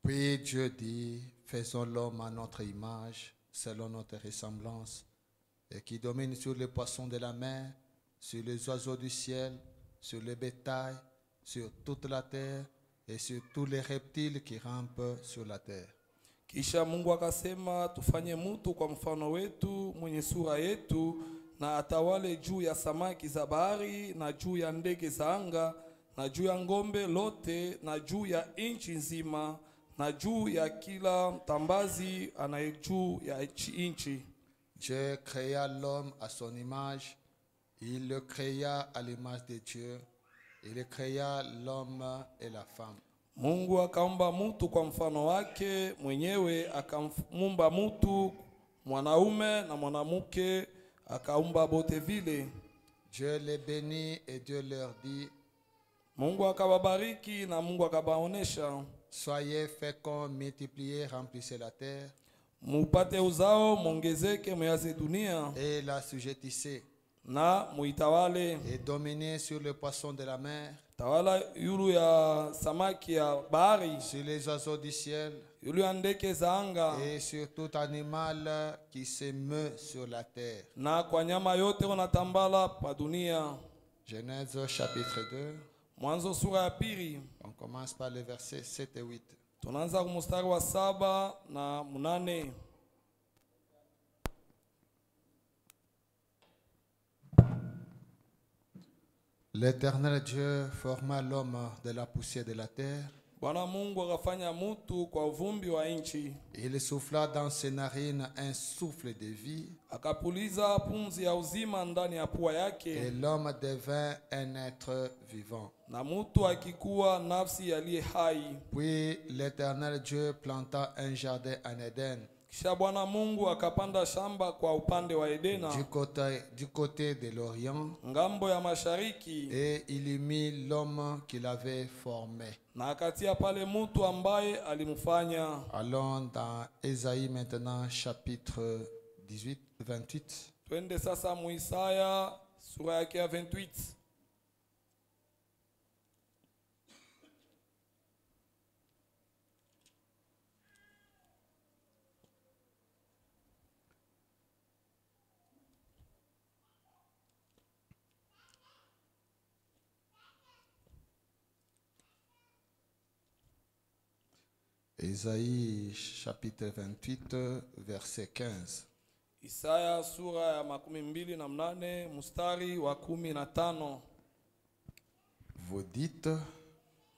Puis Dieu dit, faisons l'homme à notre image, selon notre ressemblance, et qui domine sur les poissons de la mer, sur les oiseaux du ciel, sur le bétail, sur toute la terre, et sur tous les reptiles qui rampent sur la terre. Kisha Mungu akasema tufanye mtu kwa mfano wetu mwenye sura yetu, na atawale juu ya samaki za bahari na juu ya ndege za anga na juu ya ngombe lote na juu ya nchi nzima na juu ya kila mtambazi anaye juu ya nchi. Dieu créa l'homme à son image, il le créa à l'image de Dieu, il créa l'homme et la femme. Mungu akaumba mtu kwa mfano wake mwenyewe, akamumba mtu mwanaume na mwanamke akaumba bote vile. Dieu les bénit et Dieu leur dit, Mungu akawabariki na Mungu akabaonesha, soyez féconds, multipliez, remplissez la terre, mupate uzao mongezeke muyaze dunia, et la sujettissez, na muitawale, et dominez sur les poissons de la mer, tawala yulu ya samaki ya bahari, sur les oiseaux du ciel, yulu ya ndege za anga, et sur tout animal qui se meut sur la terre. na kwa nyama yote wanatambala pa dunia. Genèse chapitre 2, Mwanzo sura ya pili. on commence par les versets 7 et 8. Tunaanza kumstari wa 7 na 8. L'Éternel Dieu forma l'homme de la poussière de la terre. Bwana Mungu akafanya mtu kwa uvumbi wa nchi. Il souffla dans ses narines un souffle de vie. Akapuliza pumzi ya uzima ndani ya pua yake. Et l'homme devint un être vivant. Na mtu akikuwa nafsi aliye hai. Puis l'Éternel Dieu planta un jardin en Éden. Kisha Bwana Mungu akapanda shamba kwa upande wa Edena, du côté de l'Orient. ngambo ya mashariki. Et il y mit l'homme qu'il avait formé. Na akatia pale mtu ambaye alimfanya. Allons dans Ésaïe maintenant, chapitre 28. Twende sasa mu Isaya sura yake ya 28. Ésaïe chapitre 28 verset 15. Isaya sura ya 28 mstari wa 15. Vous dites,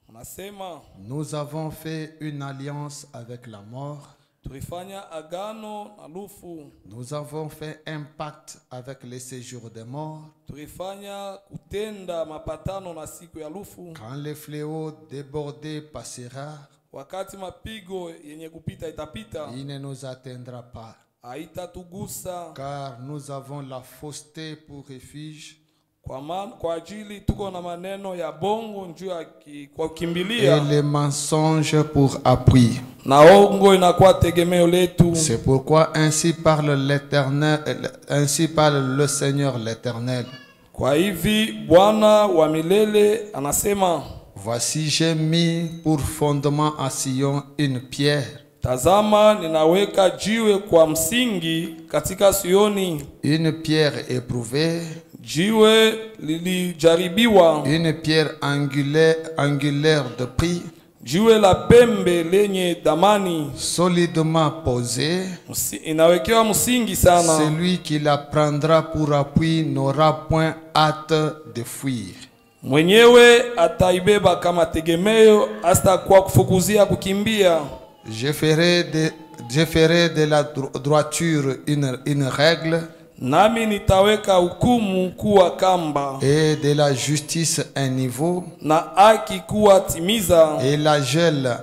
unasema, nous avons fait une alliance avec la mort. Tulifanya agano na lufu. Nous avons fait un pacte avec les séjours des morts. Tulifanya kutenda mapatano na siku ya lufu. Quand le fléau débordé passera, wakati mapigo yenye kupita itapita, il ne nous atteindra pas. Haitatugusa, car nous avons la fausseté pour refuge. Kwa ajili tuko na maneno ya bongo njuu ya kwa kimbilia. Et les mensonges pour appui. Na ongo inakuwa tegemeo letu. C'est pourquoi ainsi parle l'Éternel, ainsi parle le Seigneur l'Éternel. Kwa hivi Bwana wa milele anasema, voici j'ai mis pour fondement à Sion une pierre. Tazama ninaweka jiwe kwa msingi katika Sioni. Une pierre éprouvée. Jiwe lilijaribiwa. Une pierre angulaire de prix. Jiwe la pembe lenye damani. Solidement posée. Inawekewa msingi sana. Celui qui la prendra pour appui n'aura point hâte de fuir. Mwenyewe ataibeba kama tegemeo, hasta kwa kufukuzia kukimbia. Je ferai de la droiture une règle. Nami nitaweka hukumu kuwa kamba. Et de la justice un niveau. Na haki kuwa timiza. Et la gel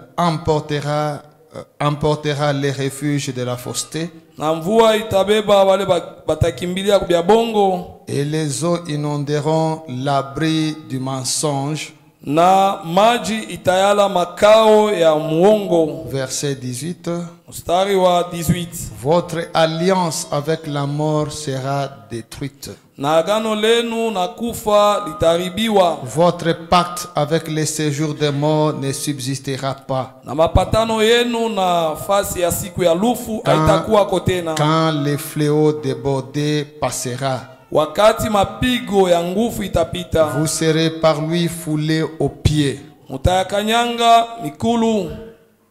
emportera les refuges de la fausseté. Na mvua itabeba wale batakimbilia kubya bongo. Et les eaux inonderont l'abri du mensonge. na maji itayala makao ya muongo. Verset 18. Mstari wa 18. Votre alliance avec la mort sera détruite. Na agano lenu na kufa litaribiwa. Votre pacte avec les séjours des morts ne subsistera pas. Na mapatano yenu na fasi ya siku ya lufu haitakuwa kotena. Quand les fléaux débordés passera, wakati mapigo ya nguvu itapita, vous serez par lui foulés aux pieds. Mutayakanyanga mikulu.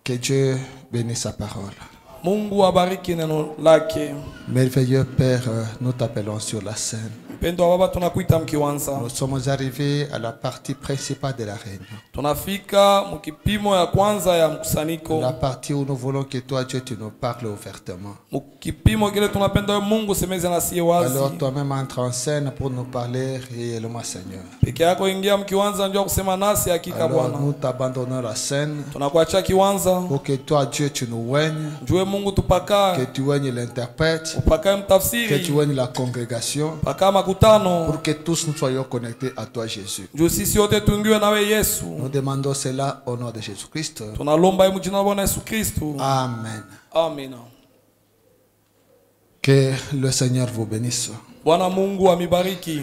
Que Dieu bénisse sa parole. Mungu abariki neno lake. Merveilleux Père, nous t'appelons sur la scène. Mpendo wa baba tunakuita mkiwanza. Nous sommes arrivés à la partie principale de la réunion. Tunafika mkipimo ya kwanza ya mkusanyiko. La partie où nous voulons que toi Dieu tu nous parles ouvertement. Mkipimo kile tunapenda Mungu semeze na sie wazi. Alors toi-même entre en scène pour nous parler réellement Seigneur. Peke yako ingia mkiwanza ndio kusema nasi hakika Bwana. Alors nous t'abandonnons la scène. Tunakuacha kiwanza. Pour que toi Dieu tu nous règnes. Jue Mungu tupaka. Que tu règnes l'interprète. Upaka mtafsiri. Que tu règnes la congrégation. Paka makutano. Pour que tous nous soyons connectés à toi Jésus. Juu sisi wote tuingiwe nawe Yesu. Nous demandons cela au nom de Jésus-Christ. Tunalomba mu jina la Bwana Yesu Kristo. Amen. Amen. Que le Seigneur vous bénisse. Bwana Mungu amibariki.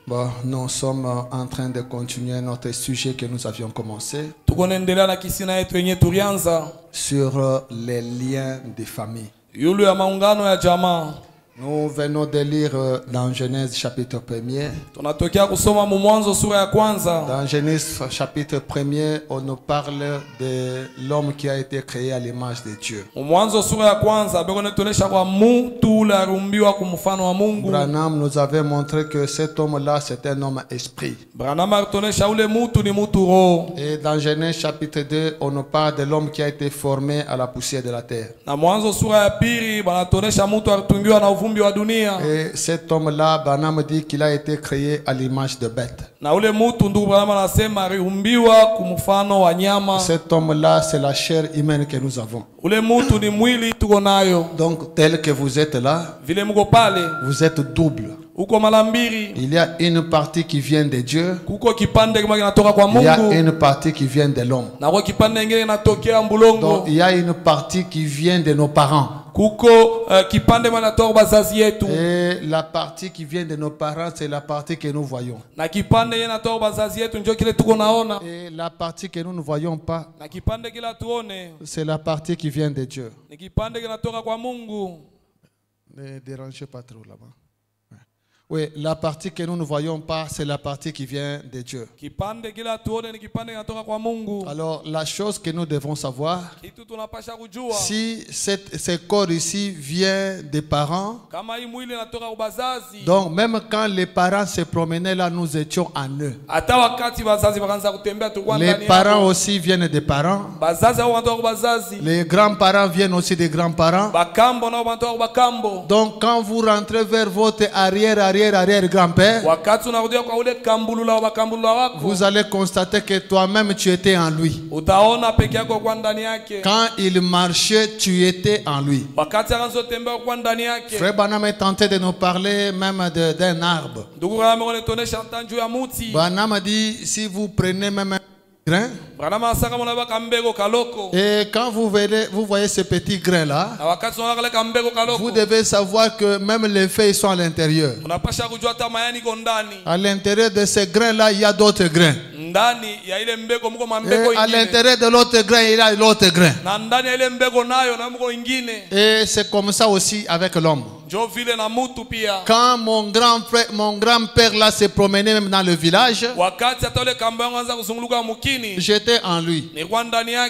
Bon, nous sommes en train de continuer notre sujet que nous avions commencé tukonendelea na kisina yetu yenye tulianza sur les liens de famille. Yulu ya maungano ya jamaa. Nous venons de lire dans Genèse chapitre 1er. Tunatokea kusoma mu Mwanzo sura ya kwanza. Dans Genèse chapitre 1er, on nous parle de l'homme qui a été créé à l'image de Dieu. Mu Mwanzo sura ya kwanza bekonetuonesha kwa mtu ule arumbiwa kwa mfano wa Mungu. Branham nous avait montré que cet homme-là c'est un homme esprit. Branham atuonesha ule mtu ni mtu roho. Et dans Genèse chapitre 2, on nous parle de l'homme qui a été formé à la poussière de la terre. Na Mwanzo sura ya pili banatuonesha mtu atungiwa na et cet homme-là, Branham dit qu'il a été créé à l'image de bête. Cet homme-là, c'est la chair humaine que nous avons. Donc, tel que vous êtes là, vous êtes double. Il y a une partie qui vient de Dieu. Il y a une partie qui vient de l'homme. Donc, il y a une partie qui vient de nos parents. Et la partie qui vient de nos parents, c'est la partie que nous voyons. Et la partie que nous ne voyons pas, c'est la partie qui vient de Dieu. Ne dérangez pas trop là-bas. Oui, la partie que nous ne voyons pas, c'est la partie qui vient de Dieu. Alors, la chose que nous devons savoir, si ce corps ici vient des parents, donc même quand les parents se promenaient là, nous étions en eux. Les parents aussi viennent des parents. Les grands-parents viennent aussi des grands-parents. Donc, quand vous rentrez vers votre arrière-grand-père, vous allez constater que toi-même tu étais en lui. Quand il marchait, tu étais en lui. Frère Branham est tenté de nous parler même d'un arbre. Branham a dit, si vous prenez même un grain, et quand vous voyez ce petit grain là, vous devez savoir que même les feuilles sont à l'intérieur. À l'intérieur de ce grain là, il y a d'autres grains. Et à l'intérieur de l'autre grain, il y a l'autre grain. Et c'est comme ça aussi avec l'homme. Quand mon grand-père là se promenait même dans le village, j'étais en lui.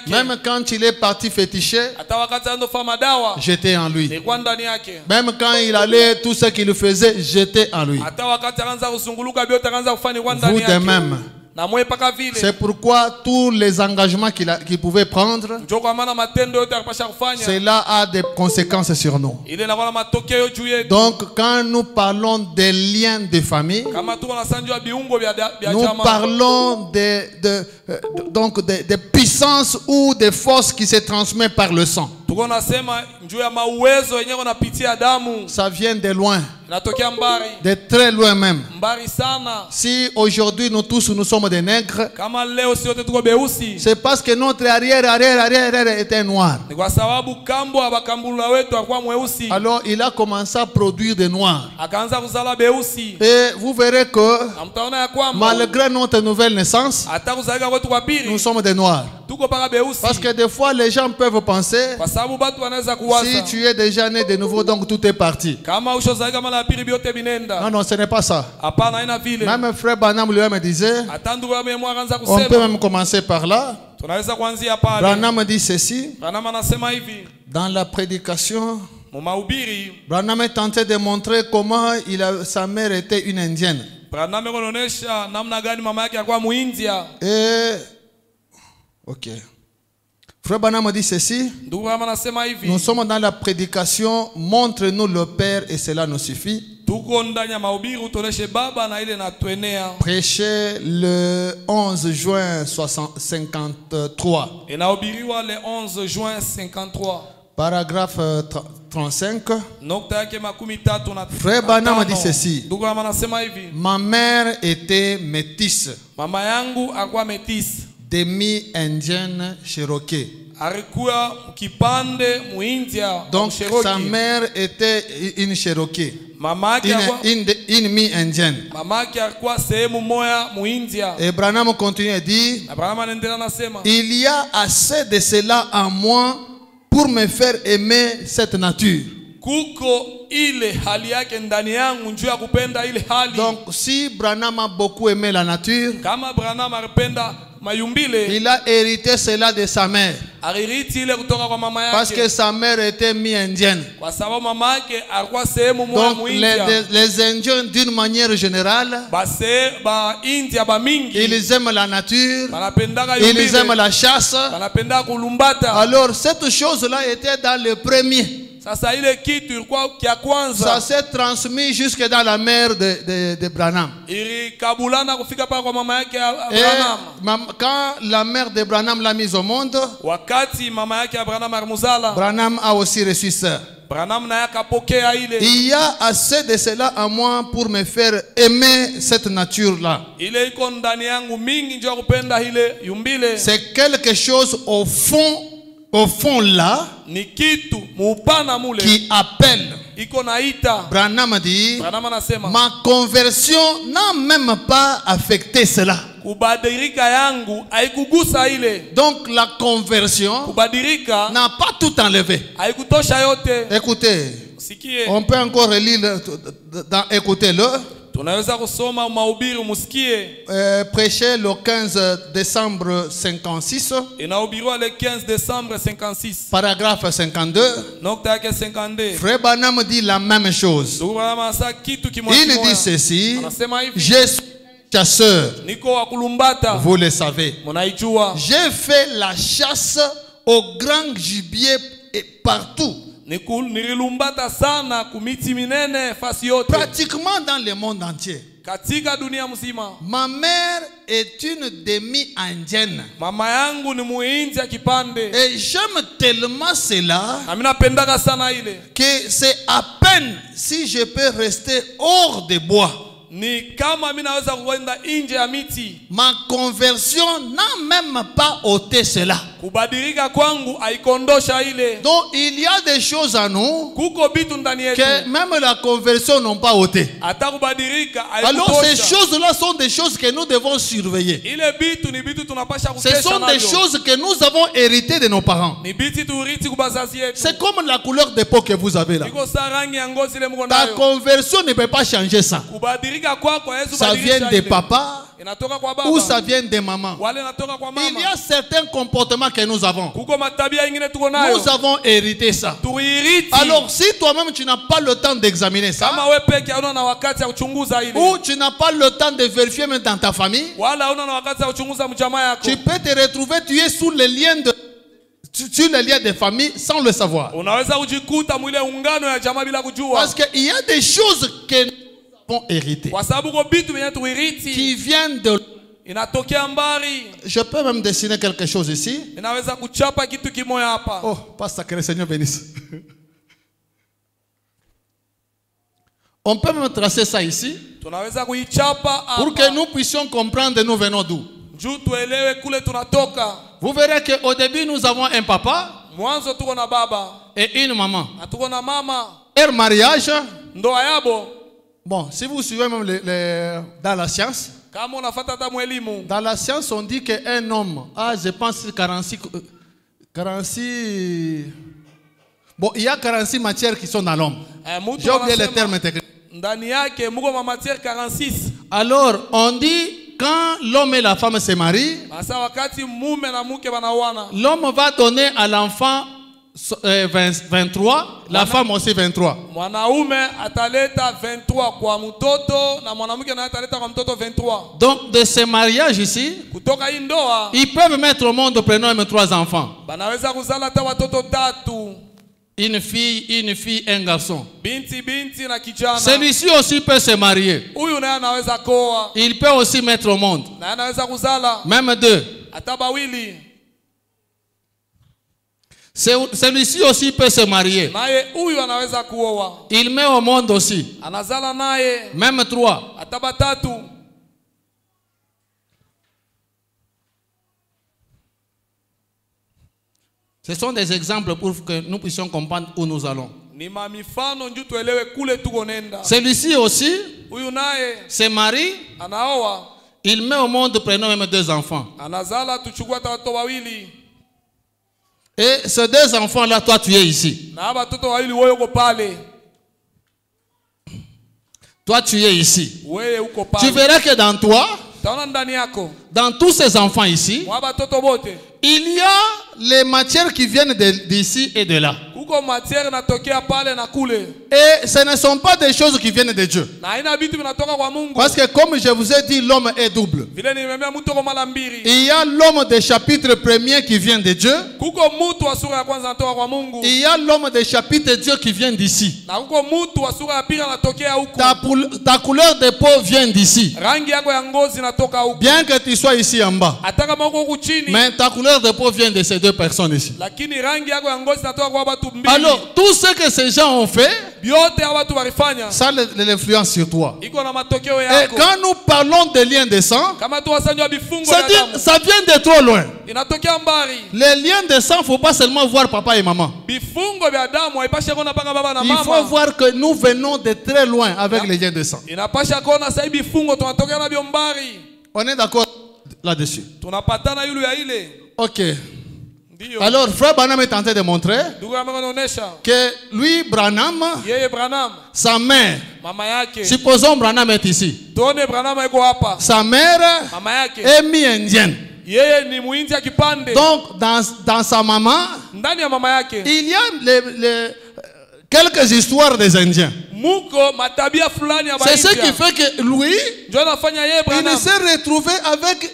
Même quand il est parti féticher, j'étais en lui. Même quand il allait, tout ce qu'il faisait, j'étais en lui. Vous de même. C'est pourquoi tous les engagements qu'il pouvait prendre, cela a des conséquences sur nous. Donc quand nous parlons des liens de famille, nous parlons des puissances ou des forces qui se transmettent par le sang. Ça vient de loin. Inatokea mbari. De très loin même. Mbari sana. Si aujourd'hui nous tous nous sommes des nègres, Kama leo sote tuko beusi. c'est parce que notre arrière était noir. Ni kwa sababu kambo abakambula wetu akwa mweusi. Alors il a commencé à produire des noirs. Akaanza kuzala beusi. Et vous verrez que Amtaona ya kwamba malgré notre nouvelle naissance, hata kuzalika kwetu kwa pili nous sommes des noirs. tuko paka beusi. Parce que des fois les gens peuvent penser, Kwa sababu watu wanaweza kuwaza si tu es déjà né de nouveau, donc tout est parti. kama ushozalika mara pili biote binenda. Non, non, ce n'est pas ça. Hapana, haina vile. Même frère Branham lui-même disait, Hata ndugu yake akaanza on peut kusema même commencer par là. tunaweza kuanzia pale. Branham dit ceci, Branham anasema hivi dans la prédication, mu mahubiri. Branham est tenté de montrer comment sa mère était une indienne. Branham anaonyesha namna gani mama yake alikuwa Muindia. Et, ok. Frère Branham dit ceci, Ndugu Branham anasema hivi nous sommes dans la prédication, montre-nous le Père et cela nous suffit. tuko ndani ya mahubiri utoneshe baba na ile natuenea. Prêché le 11 juin 1953. Inahubiriwa le 11 juin 53. Paragraphe 35. Nokta yake makumi tatu na Frère Branham dit ceci, Ndugu Branham anasema hivi ma mère était métisse, mama yangu alikuwa metisi. demi-indienne Cherokee. Alikuwa kipande Muindia. Donc Cherokee. sa mère était une Cherokee, Mama yake alikuwa une mi-indienne. mama yake alikuwa sehemu moja Muindia. Et Branham continue à dire, Abraham anaendelea anasema il y a assez de cela en moi pour me faire aimer cette nature. kuko ile hali yake ndani yangu njoo ya kupenda ile hali. Donc si Branham a beaucoup aimé la nature, Kama Branham alipenda mayumbile, il a hérité cela de sa mère. alirithi ile kutoka kwa mama Parce que yake. sa mère était mi-indienne. Kwa sababu mama yake alikuwa sehemu moja Donc Muindia. les Indiens d'une manière générale, Ba India ba mingi ils aiment la nature, banapendaka ils yumbile, aiment la chasse. banapenda kulumbata. Alors cette chose-là était dans le premier. Sasa ile kitu ilikuwa kia Ça kwanza s'est transmis jusque dans la mère de Branham. ilikabulana kufika pale kwa mama yake Et Branham. quand la mère de Branham l'a mise au monde, Wakati mama yake Branham alimuzala, Branham a aussi reçu ça. Branham naye akapokea ile. Il y a assez de cela en moi pour me faire aimer cette nature-là. Ile iko ndani yangu mingi njoo kupenda ile yumbile. C'est quelque chose au fond là, Ni kitu muupana mule qui appelle. iko naita. Branham dit, Branham anasema ma conversion n'a même pas affecté cela. kubadilika yangu haikugusa ile. Donc la conversion Kubadilika n'a pas tout enlevé. haikutosha yote. Écoutez, Sikie, on peut encore relire, écoutez-le. tunaweza kusoma mahubiri musikie. Prêché le 15 décembre 56, Inahubiriwa le 15 décembre 56. paragraphe 52. Nokta yake 52. Frère Branham dit la même chose. Ndugu Branham anasema kitu kimoja Il dit kimoja. ceci, Anasema hivi, je suis chasseur, niko wa kulumbata, vous le savez. munaijua. J'ai fait la chasse au grand gibier et partout. Nililumbata sana kumiti minene fasi yote Pratiquement dans le monde entier. katika dunia mzima. Ma mère est une demi-indienne. Mama yangu ni muindia kipande, Et j'aime tellement cela na mimi napendaka sana ile. que c'est à peine si je peux rester hors des bois. Ni kama mimi naweza kuenda nje ya miti. Ma conversion n'a même pas ôté cela. Kubadilika kwangu haikondosha ile. Donc il y a des choses en nous Kuko bitu ndani yetu que même la conversion n'ont pas ôté. hata kubadilika Alors ces haikutosha. choses-là sont des choses que nous devons surveiller. Ile bitu ni bitu tunapasha Ce kukesha sont des navyo. choses que nous avons héritées de nos parents. Ni biti turiti kubazazi yetu. C'est comme la couleur de peau que vous avez là. Iko sa rangi ya ngozi ile mko Ta nayo. conversion ne peut pas changer ça. Kubadilika kwako Yesu Ça vient badilisha des ile. papas Inatoka kwa baba ou ça vient des mamans. wale inatoka kwa Il y mama. a certains comportements que nous avons. Kuko matabia ingine tuko nayo. Nous avons hérité ça. Tuiriti. Alors si toi-même tu n'as pas le temps d'examiner ça, Kama wewe peke hauna na wakati ya kuchunguza ile. ou tu n'as pas le temps de vérifier même dans ta famille, Wala hauna na wakati ya kuchunguza mjamaa yako. tu peux te retrouver, tu es sous les liens sur les liens de famille sans le savoir. Unaweza kujikuta mwile ungano ya jamaa bila kujua. Parce qu'il y a des choses que nous avons héritées, Kwa sababu kwa bitu vyenye tuiriti qui viennent de... inatokea mbari. Je peux même dessiner quelque chose ici. Inaweza kuchapa kitu kimoya hapa. Oh, pasteur, que le Seigneur bénisse. On peut même tracer ça ici Tunaweza kuichapa pour que nous puissions comprendre nous venons d'où. juu tuelewe kule tunatoka. Vous verrez qu'au début, nous avons un papa Mwanzo tuko na baba, et une maman. na tuko na mama. Leur mariage, Ndoa yabo, bon, si vous suivez même dans la science, kama unafuata hata mwelimu, dans la science, on dit qu'un homme a, je pense, 46. Bon, il y a 46 matières qui sont dans l'homme. mtu J'ai oublié les anasema termes techniques. ndani yake muko ma matière 46. Alors, on dit quand l'homme et la femme se marient, Asa wakati mume na mke wanaoana, l'homme va donner à l'enfant 23, la femme aussi 23. mwanaume ataleta 23 kwa mtoto na mwanamke naye ataleta kwa mtoto 23. Donc, de ce mariage ici, Kutoka hii ndoa ils peuvent mettre au monde, prenons même 3 enfants. banaweza kuzala hata watoto 3, Une fille, un garçon. binti na kijana. Celui-ci aussi peut se marier. Huyu naye anaweza koa, Il peut aussi mettre au monde. naye anaweza kuzala Même 2. hata bawili. Celui-ci aussi peut se marier. Naye huyu anaweza kuoa, Il met au monde aussi. anazala naye Même 3. hata batatu. Ce sont des exemples pour que nous puissions comprendre où nous allons. Ni mamifano nju tuelewe kule tuko nenda. Celui-ci aussi Huyu naye se marie. anaoa, Il met au monde, prenons même 2 enfants. anazala, tuchukua hata watoto wawili. Et ces 2 enfants-là, toi tu es ici. Na hapa watoto wawili wewe uko pale. Toi tu es ici. Wewe uko Tu pale. verras que dans toi, Taona ndani yako, dans tous ces enfants ici, mwa watoto bote, il y a les matières qui viennent d'ici et de là. kuko matière natokea pale na kule. Et ce ne sont pas des choses qui viennent de Dieu. Na haina vitu vinatoka kwa Mungu. Parce que comme je vous ai dit, l'homme est double. Vile nimemwambia mtu kwa mara mbili. Il y a l'homme des chapitres premiers qui vient de Dieu. Kuko mtu wa sura ya kwanza anatoka kwa Mungu. Il y a l'homme des chapitres de Dieu qui vient d'ici. Na kuko mtu wa sura ya pili anatokea huku. Ta couleur de peau vient d'ici. Rangi yako ya ngozi inatoka huku. Bien que tu sois ici en bas. Hata kama uko huku chini. Mais ta couleur de peau vient de ces 2 personnes ici. Lakini rangi yako ya ngozi inatoka kwa watu mbili. Alors, tout ce que ces gens ont fait, Biote ya watu walifanya. ça a l'influence sur toi. Iko na matokeo Et yako. quand nous parlons de liens de sang, Kama tu wasanywa bifungo ya c'est-à-dire damu. ça vient de trop loin. Inatokea mbali. Les liens de sang, il ne faut pas seulement voir papa et maman. Bifungo vya damu haipashe kuona paka baba na Il faut mama. voir que nous venons de très loin avec les liens de sang. Inapasha kuona sasa bifungo tunatokea na mbali. On est d'accord là-dessus. Tunapatana yule ya ile. Ok. Ndio. Alors, frère Branham est tenté de montrer Ndugu yangu anaonesha. que lui, Branham, Yeye Branham, sa mère, mama yake. supposons Branham est ici. Tuone Branham yuko hapa. Sa mère Mama yake. est mi-indienne. Yeye ni muhindi ya kipande. Donc, dans sa maman, Ndani ya mama yake. il y a quelques histoires des Indiens. Muko matabia fulani ya C'est ce Baindia. qui fait que lui, Ndio anafanya yeye il Branham. s'est retrouvé avec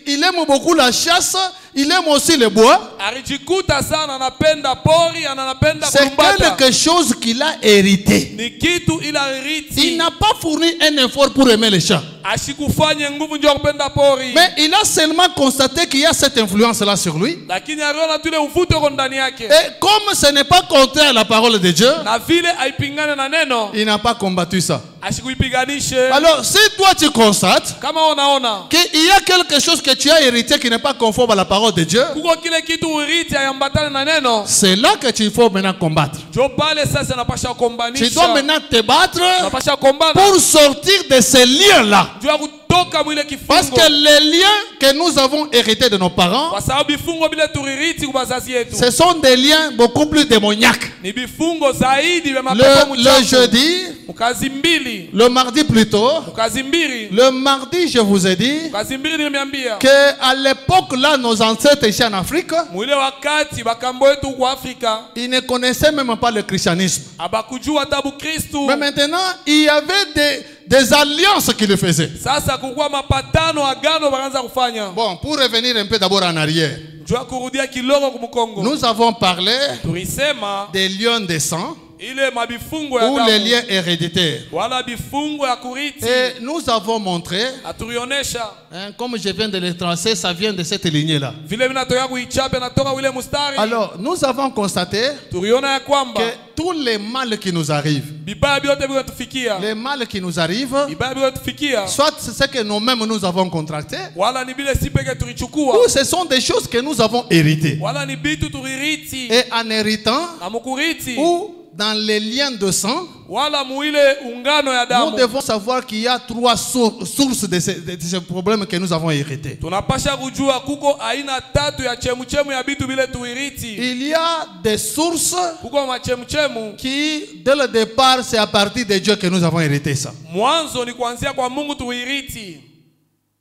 il aime beaucoup la chasse, il aime aussi le bois. Alijikuta sana anapenda pori, anapenda C'est kurumbata. quelque chose qu'il a hérité. Ni kitu ila Il riti. n'a pas fourni un effort pour aimer les chats. Ashikufanye nguvu ndio kupenda pori. Mais il a seulement constaté qu'il y a cette influence-là sur lui. Lakini aliona tule uvuto uko ndani yake. Et comme ce n'est pas contraire à la parole de Dieu, Na vile haipingane na neno, il n'a pas combattu ça. ashikuipiganishe. Alors, si toi tu constates Kama unaona qu'il y a quelque chose que tu as hérité qui n'est pas conforme à la parole de Dieu, kuko kile kitu uriti ayambatane na neno, c'est là que tu faut maintenant combattre. jo pale sasa napasha Tu kombanisha. dois maintenant te battre Napasha kombana. pour sortir de ces liens-là. Juu ya kutoka mwile Parce kifungo. que les liens que nous avons hérités de nos parents, Kwa sababu bifungo bile tuririti kwa bazazi yetu. ce sont des liens beaucoup plus démoniaques. Ni bifungo zaidi vya mapepo Le mchafu. jeudi, Mukazi mbili. le mardi plutôt, Mukazi mbili. le mardi, je vous ai dit Mukazi mbili nimeambia. qu'à l'époque, là, nos ancêtres ici en Afrique, Mwile wakati bakambo wetu kwa Afrika ils ne connaissaient même pas le christianisme. abakujua tabu Kristu. Mais maintenant, il y avait des alliances qui le faisaient. Sasa kukuwa mapatano agano bakaanza kufanya. Bon, pour revenir un peu d'abord en arrière, Jua kurudia kilogo kumkongo. nous avons parlé Tulisema des lions de sang ile mabifungo ya ou damu les liens héréditaires. wala bifungo ya kuriti. Et nous avons montré, Aturionesha comme je viens de le tracer, ça vient de cette lignée-là. vile vinatoka kuichape natoka wile mustari. Alors, nous avons constaté Turiona ya kwamba que tous les mal qui nous arrivent, bibaya byote bikatufikia, les mal qui nous arrivent, bibaya bikatufikia soit c'est ce que nous-mêmes nous avons contracté, wala ni bile si peke turichukua, ou ce sont des choses que nous avons héritées. wala ni bitu tuririti Et en héritant, na mukuriti ou dans les liens de sang, wala muile ungano ya nous damu. devons savoir qu'il y a trois sources de ces problèmes que nous avons hérités. Tunapasha kujua kuko aina tatu ya chemuchemu ya bitu bile tuiriti. Il y a des sources Kuko machemuchemu qui, dès le départ, c'est à partir de Dieu que nous avons hérité ça. mwanzo ni kuanzia kwa Mungu tuiriti.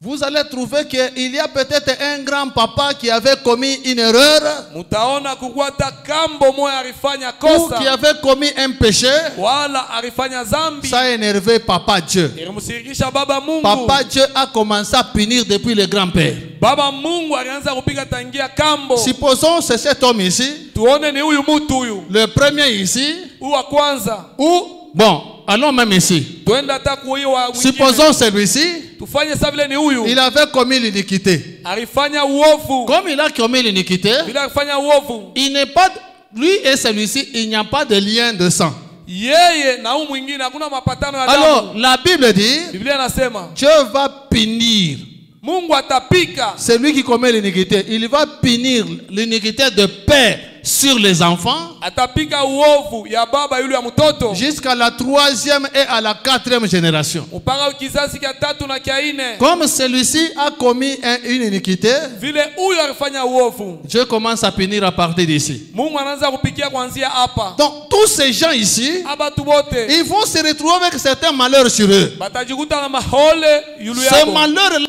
Vous allez trouver qu'il y a peut-être un grand-papa qui avait commis une erreur Mutaona kukwata kambo moya alifanya ou qui kosa avait commis un péché. wala alifanya zambi, Ça a énervé Papa Dieu. ilimsirikisha baba Mungu. Papa Dieu a commencé à punir depuis le grand-père. Baba Mungu alianza kupiga tangia kambo. Supposons c'est cet homme ici, Tuone ni huyu mtu huyu, le premier ici, huyu wa kwanza. ou, bon, allons même ici. Twenda hata kuhiyo wa mwingine. Supposons celui-ci, Tufanye sa vile ni huyu il avait commis l'iniquité. alifanya uovu. Comme il a commis l'iniquité, Vile alifanya uovu, il n'est pas, lui et celui-ci, il n'y a pas de lien de sang. yeye na huyu mwingine hakuna mapatano ya damu. Alors, la Bible dit, Biblia inasema Dieu va punir Mungu atapika celui qui commet l'iniquité. Il va punir l'iniquité de père sur les enfants atapika uovu ya baba yule ya mtoto jusqu'à la 3e et à la 4e génération. mpaka kizazi kia tatu na kia ine. Comme celui-ci a commis une iniquité, Vile huyu alifanya uovu, Dieu commence à punir à partir d'ici. Mungu anaanza kupikia kuanzia hapa. Donc, tous ces gens ici, Abatu bote ils vont se retrouver avec certains malheurs sur eux. batajikuta na mahole yulu Ce yako. malheur-là,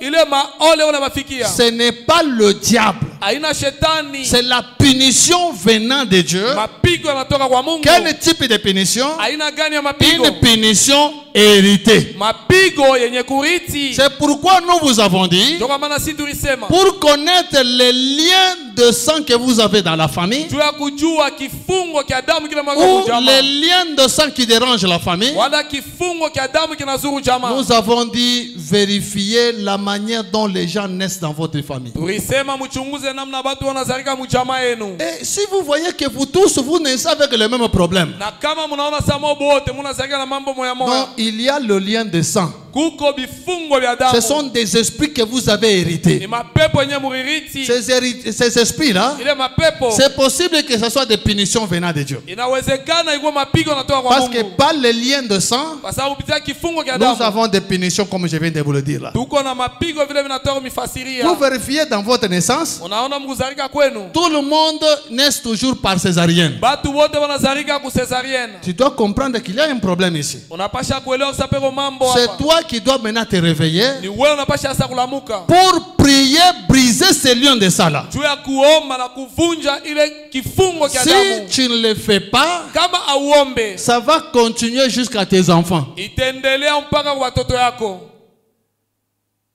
Ile mahole una mafikia ce n'est pas le diable. aina shetani, C'est la punition venant de Dieu. mapigo yanatoka kwa Mungu. Quel type de punition? Aina gani ya mapigo? Une punition héritée. Mapigo yenye kuriti. C'est pourquoi nous vous avons dit, Ndio kwa maana si tulisema pour connaître les liens de sang que vous avez dans la famille, juu ya kujua kifungo kia damu kile mwaka ou kujama, les liens de sang qui dérangent la famille, wala kifungo kia damu kinazuru jamaa. nous avons dit vérifier la manière dont les gens naissent dans votre famille. Tulisema mchunguze namna watu wanazalika mjamaa yenu. Et si vous voyez que vous tous, vous naissez avec le même problème, Na kama mnaona samo bote mnazalika na mambo moya non, moya, il y a le lien de sang. kuko bifungo vya damu. Ce sont des esprits que vous avez Ni hérités. mapepo yenye muririti. Ces esprits-là, Ile mapepo c'est possible que ce soit des punitions venant de Dieu. inawezekana ikuwe mapigo natoka kwa Parce que Mungu. par les liens de sang, Kwa sababu kupitia kifungo kia nous damu avons des punitions comme je viens de vous le dire là. tuko na mapigo vile vinatoka mifasiria. Vous vérifiez dans votre naissance, Unaona mkuzalika kwenu, tout le monde naît toujours par césarienne. batu wote wanazalika ku cesarienne. Tu dois comprendre qu'il y a un problème ici. Unapasha kuelewa sapeko mambo C'est hapa. toi qui dois maintenant te réveiller Ni wewe unapasha sasa kulamuka. pour prier, briser ces liens de sang là. Juu ya kuomba na kuvunja ile kifungo kia Si damu. tu ne le fais pas, Kama auombe, ça va continuer jusqu'à tes enfants. itaendelea mpaka kwa watoto yako.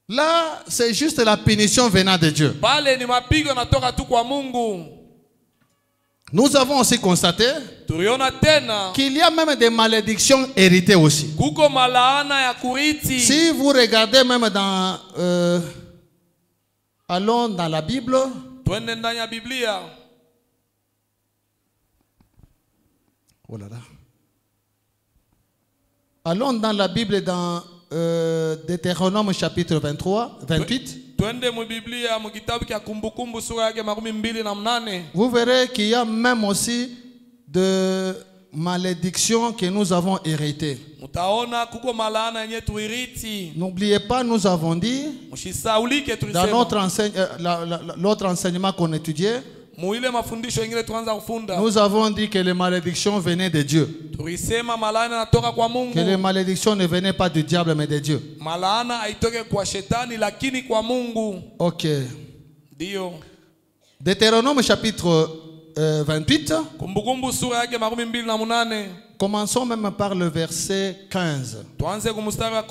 Là, c'est juste la punition venant de Dieu. Pale ni mapigo yanatoka tu kwa Mungu. Nous avons aussi constaté Tuliona tena qu'il y a même des malédictions héritées aussi. kuko malaana ya kuriti. Si vous regardez même dans... allons dans la Bible. Twende ndani ya Biblia. Oh là là. Allons dans la Bible dans Deutéronome chapitre 23, 28. Twende mu Biblia mu kitabu kia Kumbukumbu sura yake 28. Vous verrez qu'il y a même aussi de malédictions que nous avons héritées. Mutaona kuko malaana yenye tuiriti. N'oubliez pas, nous avons dit Mshisaulike dans tulisema. l'autre enseignement qu'on étudiait, Muile mafundisho ingine tuanza kufunda. nous avons dit que les malédictions venaient de Dieu. Tulisema malaana natoka kwa Mungu. Que les malédictions ne venaient pas du diable mais de Dieu. Malaana haitoke kwa shetani lakini kwa Mungu. Ok. Ndio. Deutéronome chapitre 28. Kumbukumbu sura yake 28. Commençons même par le verset 15. Tuanze kumstari wa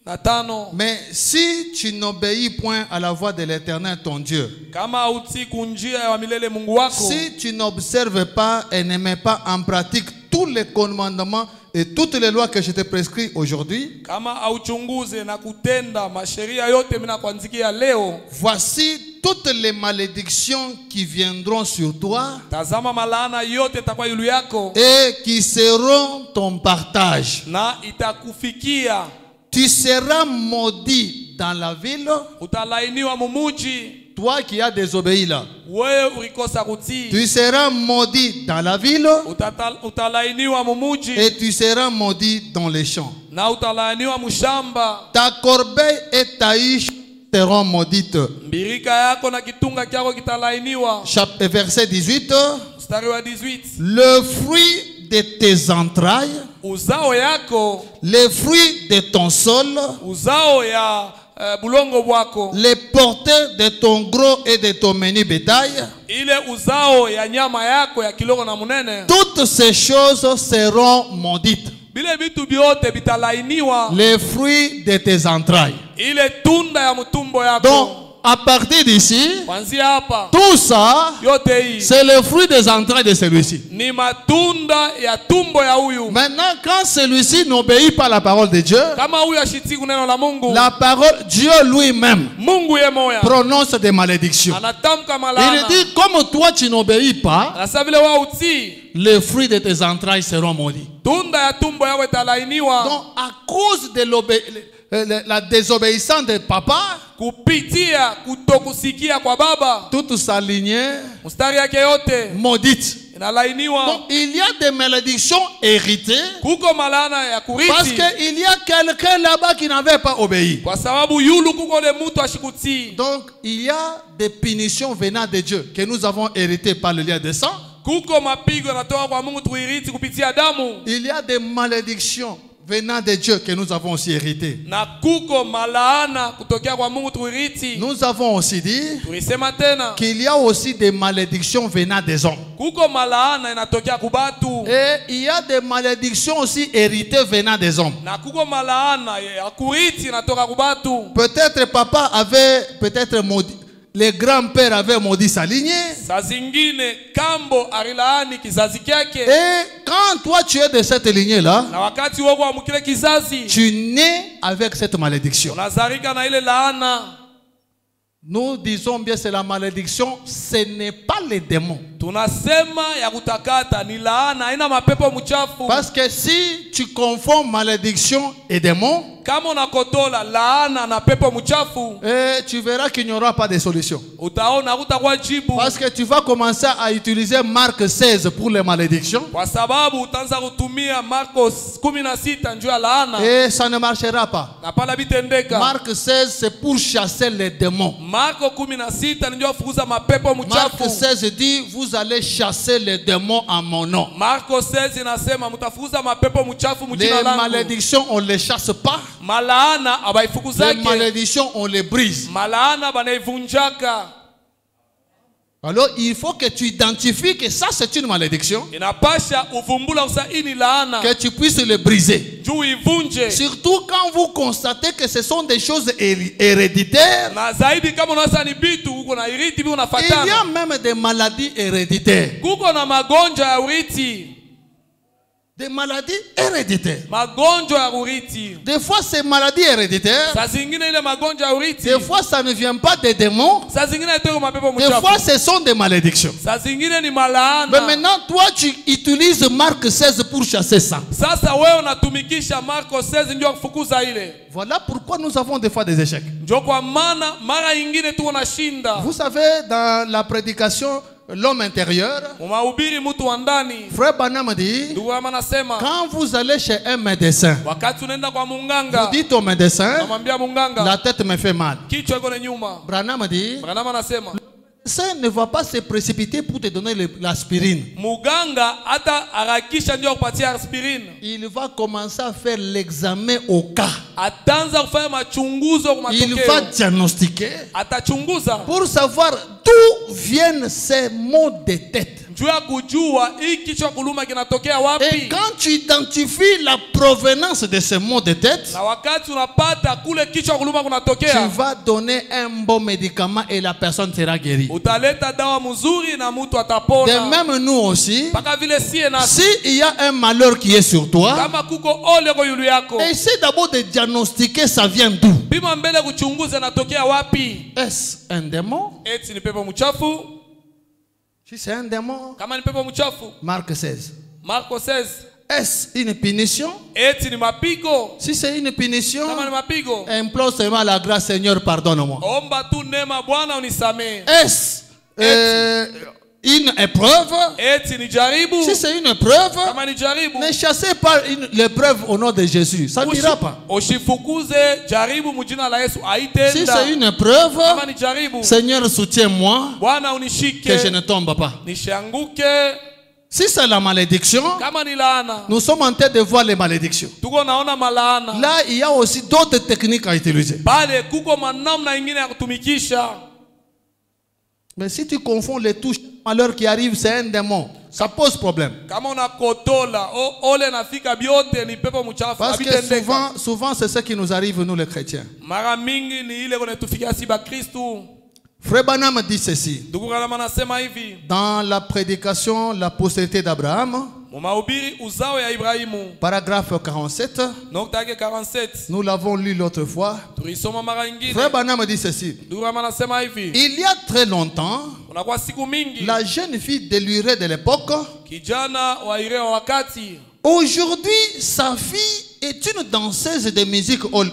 Na tano, Mais si tu n'obéis point à la voix de l'Éternel ton Dieu, kama hautii kunjia ya milele Mungu wako, si tu n'observes pas et ne mets pas en pratique tous les commandements et toutes les lois que je te prescris aujourd'hui, kama hauchunguze na kutenda masheria yote mina kuanzikia leo, voici toutes les malédictions qui viendront sur toi tazama malaana yote itakuwa yulu yako et qui seront ton partage. na itakufikia. Tu seras maudit dans la ville, Utalainiwa mumuji, toi qui as désobéi là. wewe ulikosa kutii. Tu seras maudit dans la ville Utalainiwa mumuji et tu seras maudit dans les champs. na utalainiwa mushamba. Ta corbeille et ta hiche seront maudites. Mbirika yako na kitunga kyako kitalainiwa. Verset 18. Mstari wa 18. Le fruit de tes entrailles, Uzao yako, les fruits de ton sol, uzao ya bulongo bwako, les porteurs de ton gros et de ton menu bétail, ile uzao ya nyama yako ya kiloko na munene, toutes ces choses seront maudites. bile vitu byote bitalainiwa. Les fruits de tes entrailles. Ile tunda ya mutumbo yako. Donc, à partir d'ici, Kwanzia hapa tout ça, yote hii c'est le fruit des entrailles de celui-ci. ni matunda ya tumbo ya huyu. Maintenant, quand celui-ci n'obéit pas à la parole de Dieu, Kama huyu ashitiki neno la Mungu, la parole, Dieu lui-même Mungu ye moya prononce des malédictions. anatamka Il malana. dit, comme toi tu n'obéis pas, Anasema vile wewe utii, les fruits de tes entrailles seront maudits. tunda ya tumbo yako italainiwa. Donc, à cause de la désobéissance de papa, Kupitia kutokusikia kwa baba, toute sa lignée mstari yake yote maudite. inalainiwa. Donc, il y a des malédictions héritées Kuko malana ya parce kurithi, qu'il y a quelqu'un là-bas qui n'avait pas obéi. kwa sababu yulu kuko le mutu ashikutii. Donc, il y a des punitions venant de Dieu que nous avons héritées par le lien de sang. Kuko mapigo yanatoka kwa Mungu tuirithi kupitia damu, Il y a des malédictions venant de Dieu que nous avons aussi héritées. na kuko malaana kutokea kwa Mungu tuirithi. Nous avons aussi dit Tulisema tena qu'il y a aussi des malédictions venant des hommes. kuko malaana inatokea kubatu, Et il y a des malédictions aussi héritées venant des hommes. na kuko malaana ya kurithi inatoka kubatu. Peut-être papa avait peut-être maudit, les grands-pères avaient maudit sa lignée. Saa zingine kambo alilaani kizazi kyake, Et quand toi tu es de cette lignée-là, na wakati wako wa mkile kizazi tu nais avec cette malédiction. unazarika na ile laana. Nous disons bien c'est la malédiction, ce n'est pas les démons. Tunasema ya kutakata ni laana, haina mapepo mchafu. Parce que si tu confonds malédiction et démon, Kama unakotola laana na pepo mchafu, tu verras qu'il n'y aura pas de solution. utaona hutakuwa jibu, Parce que tu vas commencer à utiliser Marc 16 pour les malédictions. kwa sababu utaanza kutumia Marko 16 njoo ya laana, Et ça ne marchera pas. na pala bitendeka. Marc 16 c'est pour chasser les démons. Marko 16 njoo fukuza mapepo Marc mchafu. 16 dit vous allez chasser les démons en mon nom. Marko 16 inasema mtafukuza mapepo mchafu Les mjina langu. malédictions on les chasse pas. Malaana Les abaifukuzake, malédictions on les brise. malaana banaivunjaka. Alors il faut que tu identifies que ça c'est une malédiction, Inapasha uvumbula usa ini laana que tu puisses le briser. juu ivunje. Surtout quand vous constatez que ce sont des choses héréditaires. Na zaidi kama unasa ni bitu uko na iriti bi Il y a unafatana. même des maladies héréditaires. Kuko na magonjwa ya uriti, Des maladies héréditaires. magonjwa ya uriti. Des fois ces maladies héréditaires, Saa zingine ile magonjwa ya uriti, des fois ça ne vient pas des démons. saa zingine itoka mapepo Des fois mchafu, ce sont des malédictions. saa zingine ni Mais malaana. maintenant toi tu utilises Marc 16 pour chasser ça. Sasa wewe unatumikisha Marko 16 ndio kufukuza ile. Voilà pourquoi nous avons des fois des échecs. Ndio kwa maana mara nyingine tu unashinda. Vous savez, dans la prédication, l'homme intérieur, Umahubiri mtu wa ndani. Frère Branham dit, Ndugu yangu anasema quand vous allez chez un médecin, wakati unaenda kwa vous munganga, dites au médecin, namwambia munganga la tête me fait mal. kichwa iko nyuma. Branham dit, Branham anasema le médecin ne va pas se précipiter pour te donner l'aspirine. muganga hata harakisha ndio kupatia aspirin. Il va commencer à faire l'examen au cas. Ataanza kufanya machunguzo kwa Il va matokeo. diagnostiquer Atachunguza pour savoir d'où viennent ces maux de tête. Juu ya kujua hii kichwa kuluma kinatokea wapi. Et quand tu identifies la provenance de ces maux de tête, Na wakati unapata kule kichwa kuluma tu kunatokea, vas donner un bon médicament et la personne sera guérie. utaleta dawa mzuri na mtu De atapona. même, nous aussi, Paka vile sie na s'il y a un malheur qui est sur toi, kama kuko ole kwa yulu yako, essaie d'abord de diagnostiquer ça vient d'où. pima mbele kuchunguza natokea wapi. Est-ce un démon? Eti ni pepo mchafu. Si c'est un démon, Kama ni pepo mchafu, Marc 16. Marko 16. Est-ce une punition? Eti ni mapigo. Si c'est une punition, Kama ni mapigo, implore seulement la grâce, Seigneur, pardonne-moi. omba tu neema, Bwana unisamee. Est-ce une épreuve? Eti ni jaribu. Si c'est une épreuve, Kama ni jaribu, ne chassez pas l'épreuve au nom de Jésus. Ça n'ira pas. Ushifukuze jaribu mjina la Yesu, Si haitenda. c'est une épreuve, Kama ni jaribu, Seigneur, soutiens-moi Bwana que je unishike ne tombe pas. nishanguke. Si c'est la malédiction, Kama ni laana, nous sommes en train de voir les malédictions. tuko naona malaana. Là, il y a aussi d'autres techniques à utiliser. Pale kuko manamna ingine ya kutumikisha. Mais si tu confonds les touches, malheur qui arrive, c'est un démon. Ça pose problème. Kama unakotola ole nafika biote ni pepo mchafu, Parce que habitendeka. souvent c'est ce qui nous arrive, nous les chrétiens. Mara mingi ni ile kunetufikia si ba Kristu. Frère Branham dit ceci. Ndugu Branham anasema hivi, Dans la prédication, la postérité d'Abraham, mumahubiri uzao ya Ibrahimu, paragraphe 47, nukta yake 47, nous l'avons lu l'autre fois. tulisoma mara nyingine. Frère Branham dit ceci. Ndugu Branham anasema hivi, Il y a très longtemps, unakuwa siku mingi la jeune fille de l'Urée de l'époque, kijana wa Ire wa wakati, aujourd'hui, sa fille est une danseuse de musique hall.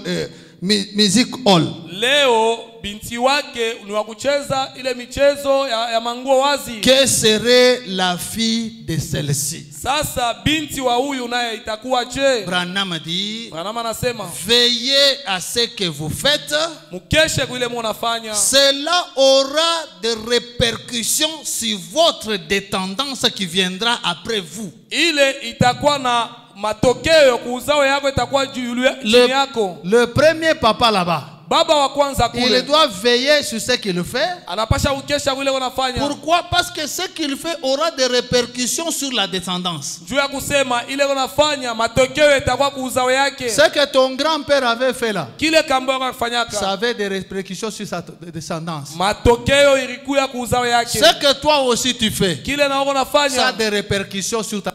Musique hall. leo binti wake ni wa kucheza ile michezo ya manguo wazi. Que serait la fille de celle-ci? Sasa binti wa huyu naye itakuwa je? Branham dit, Branham anasema veillez à ce que vous faites. mukeshe kuile munafanya, Cela aura des répercussions sur votre descendance qui viendra après vous. ile itakuwa na matokeo kuuzao yako, itakuwa juu yako. Le premier papa là-bas, Baba wa kwanza il kule doit veiller sur ce qu'il fait. anapasha ukesha kuile unafanya. Pourquoi? Parce que ce qu'il fait aura des répercussions sur la descendance. Juu ya kusema ile unafanya matokeo itakuwa kuuzao yake. Ce que ton grand-père avait fait là, Kile kambo ça akafanyaka avait des répercussions sur sa descendance. matokeo ilikuwa kuuzao yake. Ce que toi aussi tu fais, Kile na ça a unafanya des répercussions sur ta.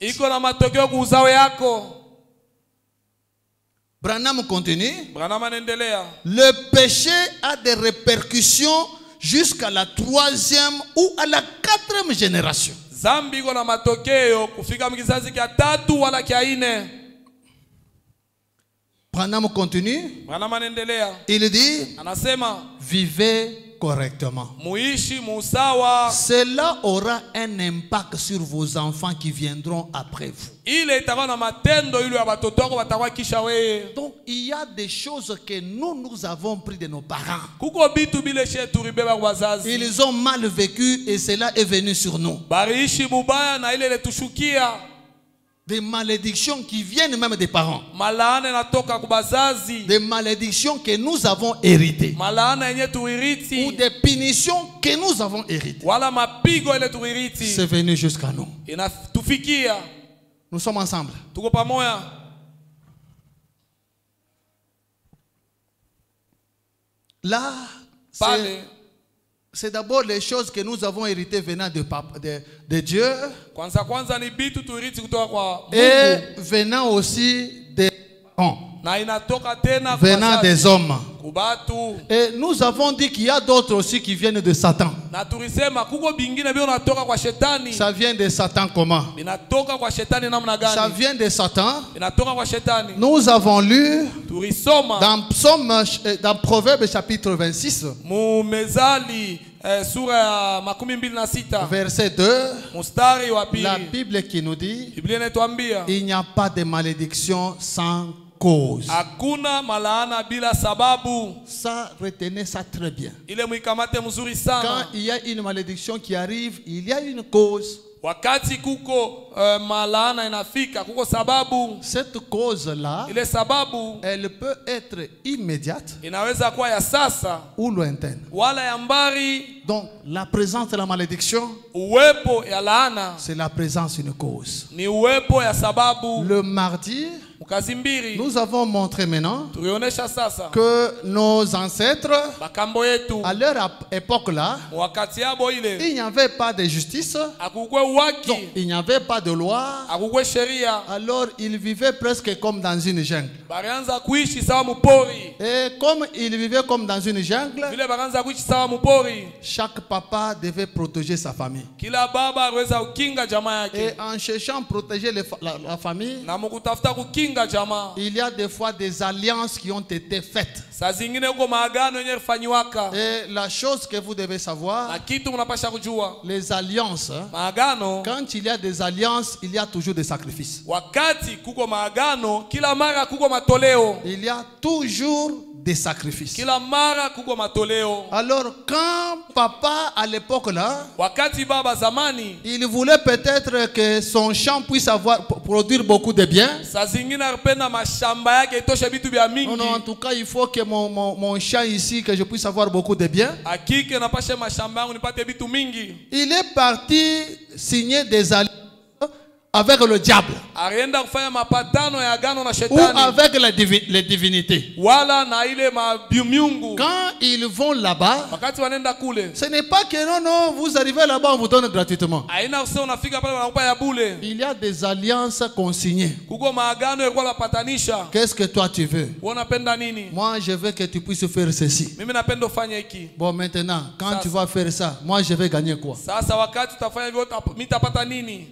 iko na matokeo kuuzao yako. Branham continue. Branham anaendelea, Le péché a des répercussions jusqu'à la 3e ou à la 4e génération. zambi iko na matokeo kufika mkizazi kia 3 wala kia 4. Branham continue. Branham anaendelea, Il dit, anasema vivez correctement. muishi musawa, Cela aura un impact sur vos enfants qui viendront après vous. ile itakuwa na matendo ile ya watoto wako watakuwa kisha wewe. Donc, il y a des choses que nous avons pris de nos parents. Kuko bitu bile shetu ribeba kwa wazazi, Ils ont mal vécu et cela est venu sur nous. bariishi mubaya na ile letushukia. Des malédictions qui viennent même des parents. Malaana natoka kwa bazazi, Des malédictions que nous avons héritées. malaana yenye Ou tuiriti des punitions que nous avons héritées. wala mapigo ile tuiriti C'est venu jusqu'à nous. inatufikia. Nous sommes ensemble. Tuko pamoja. Là, Pale c'est d'abord les choses que nous avons héritées venant de Dieu kwanza ni bitu tuiriti kutoka kwa et Mungu venant aussi des parents, na inatoka tena kwa venant wazazi, des hommes. kubatu. Et nous avons dit qu'il y a d'autres aussi qui viennent de Satan. Na tulisema kuko bingine bio natoka kwa shetani. Ça vient de Satan comment? Binatoka kwa shetani namna Ça gani? vient de Satan. Binatoka kwa shetani. Nous avons lu Tulisoma dans Proverbe chapitre 26, mu Mezali sura ya 26 verset 2, mstari wa la pili. Bible qui nous dit, Biblia inatuambia il n'y a pas de malédiction sans cause. Hakuna malaana bila sababu. Ça, retenez ça très bien. Ile mwikamate mzuri sana. Quand il y a une malédiction qui arrive, il y a une cause. Wakati kuko malaana inafika, kuko sababu. Cette cause-là, Ile sababu elle peut être immédiate inaweza kuwa ya sasa ou lointaine. wala ya mbali. Donc, la présence de la malédiction, Uwepo ya laana c'est la présence d'une cause. ni uwepo ya sababu. Le mardi, Mukazi mbili nous avons montré maintenant tulionesha sasa que nos ancêtres, makambo yetu à leur époque-là, wakati yabo ile il n'y avait pas de justice, akukwe uwaki, il n'y avait pas de loi, akukwe sheria, alors ils vivaient presque comme dans une jungle. barianza kuishi sawa mupori. Et comme ils vivaient comme dans une jungle, Vile barianza kuishi sawa mupori, chaque papa devait protéger sa famille. kila baba aliweza kukinga jamaa Et yake, en cherchant à protéger la famille, na mukutafuta kukinga jamaa, il y a des fois des alliances qui ont été faites. saa zingine huko maagano yenye kufanyiwaka. Et la chose que vous devez savoir, Na kitu mnapasha kujua, les alliances, maagano, quand il y a des alliances, il y a toujours des sacrifices. wakati kuko maagano, kila mara kuko matoleo, Il y a toujours des sacrifices. kila mara kuko matoleo. Alors quand papa à l'époque là, Wakati baba zamani, il voulait peut-être que son champ puisse produire beaucoup de biens. saa zingine alipenda mashamba yake itoshe vitu vya mingi. Non, non, en tout cas, il faut que mon champ ici, que je puisse avoir beaucoup de biens. Hakike napashe mashamba yangu nipate vitu mingi. Il est parti signer des alliances avec le diable Alienda kufanya mapatano ya agano na ou shetani, avec les divinités. wala na ile miungu. Quand ils vont là-bas, Wakati wanenda kule, ce n'est pas que non, non, vous arrivez là-bas, on vous donne gratuitement. haina kusema unafika pale wanakupa ya bule. Il y a des alliances consignées. Kuko maagano yalikuwa napatanisha. Qu'est-ce que toi tu veux? Wewe unapenda nini? Moi, je veux que tu puisses faire ceci. Mimi napenda ufanye hiki. Bon, maintenant, quand Ça, tu vas faire ça, moi, je vais gagner quoi? Sasa wakati utafanya hivyo mimi tapata nini?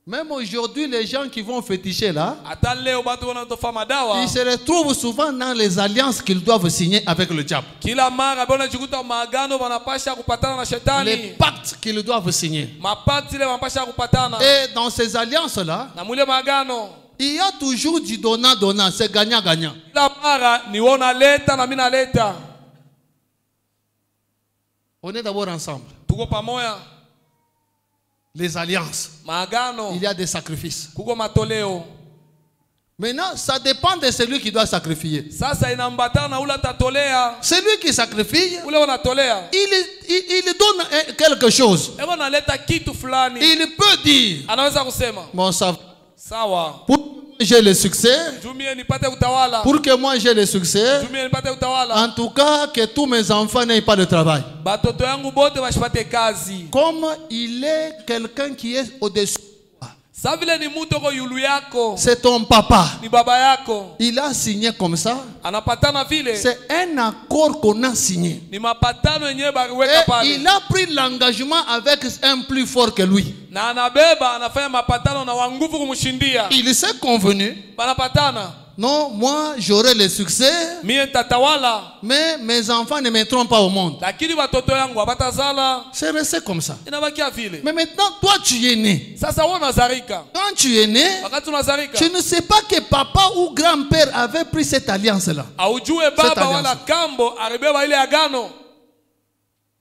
Même aujourd'hui, les gens qui vont féticher là, Hata leo watu wanatofa madawa. ils se retrouvent souvent dans les alliances qu'ils doivent signer avec le diable. Kila mara bona jikuta maagano wanapasha kupatana na Les shetani. pactes qu'ils doivent signer. Mapati ile wanapasha kupatana. Et dans ces alliances-là, Na mule maagano, il y a toujours du donnant-donnant. C'est gagnant-gagnant. kila mara ni wewe unaleta na mimi naleta. On est d'abord ensemble. Tuko pamoja. Les alliances. Maagano, Il y a des sacrifices. kuko matoleo. Maintenant, ça dépend de celui qui doit sacrifier. Sasa inambatana na ule atatolea. Celui qui sacrifie, Ule unatolea. il donne quelque chose. Ewa naleta kitu fulani. Il peut dire, Anaweza kusema, bon, ça, sawa. pour que j'ai le succès, Jumie nipate utawala. pour que moi j'ai le succès, Jumie nipate utawala. en tout cas, que tous mes enfants n'aient pas de travail. Batoto yangu bote bashipate kazi. Comme il est quelqu'un qui est au-dessus, Sa vile ni mtu ko yulu yako, c'est ton papa. ni baba yako. Il a signé comme ça. Anapatana vile. C'est un accord qu'on a signé. Ni mapatano yenyewe baliweka Et pale. il a pris l'engagement avec un plus fort que lui. Na anabeba anafanya mapatano na wanguvu kumshindia. Il s'est convenu. Banapatana. Non, moi j'aurai le succès, Mie tatawala. mais mes enfants ne mettront pas au monde. Lakini watoto yangu abatazala. C'est resté comme ça. Inabakia vile. Mais maintenant, toi tu es né. Sasa wewe unazarika. Quand tu es né, Wakati unazarika. tu ne sais pas que papa ou grand-père avait pris cette alliance-là. Aujue baba wala kambo aribeba ile agano.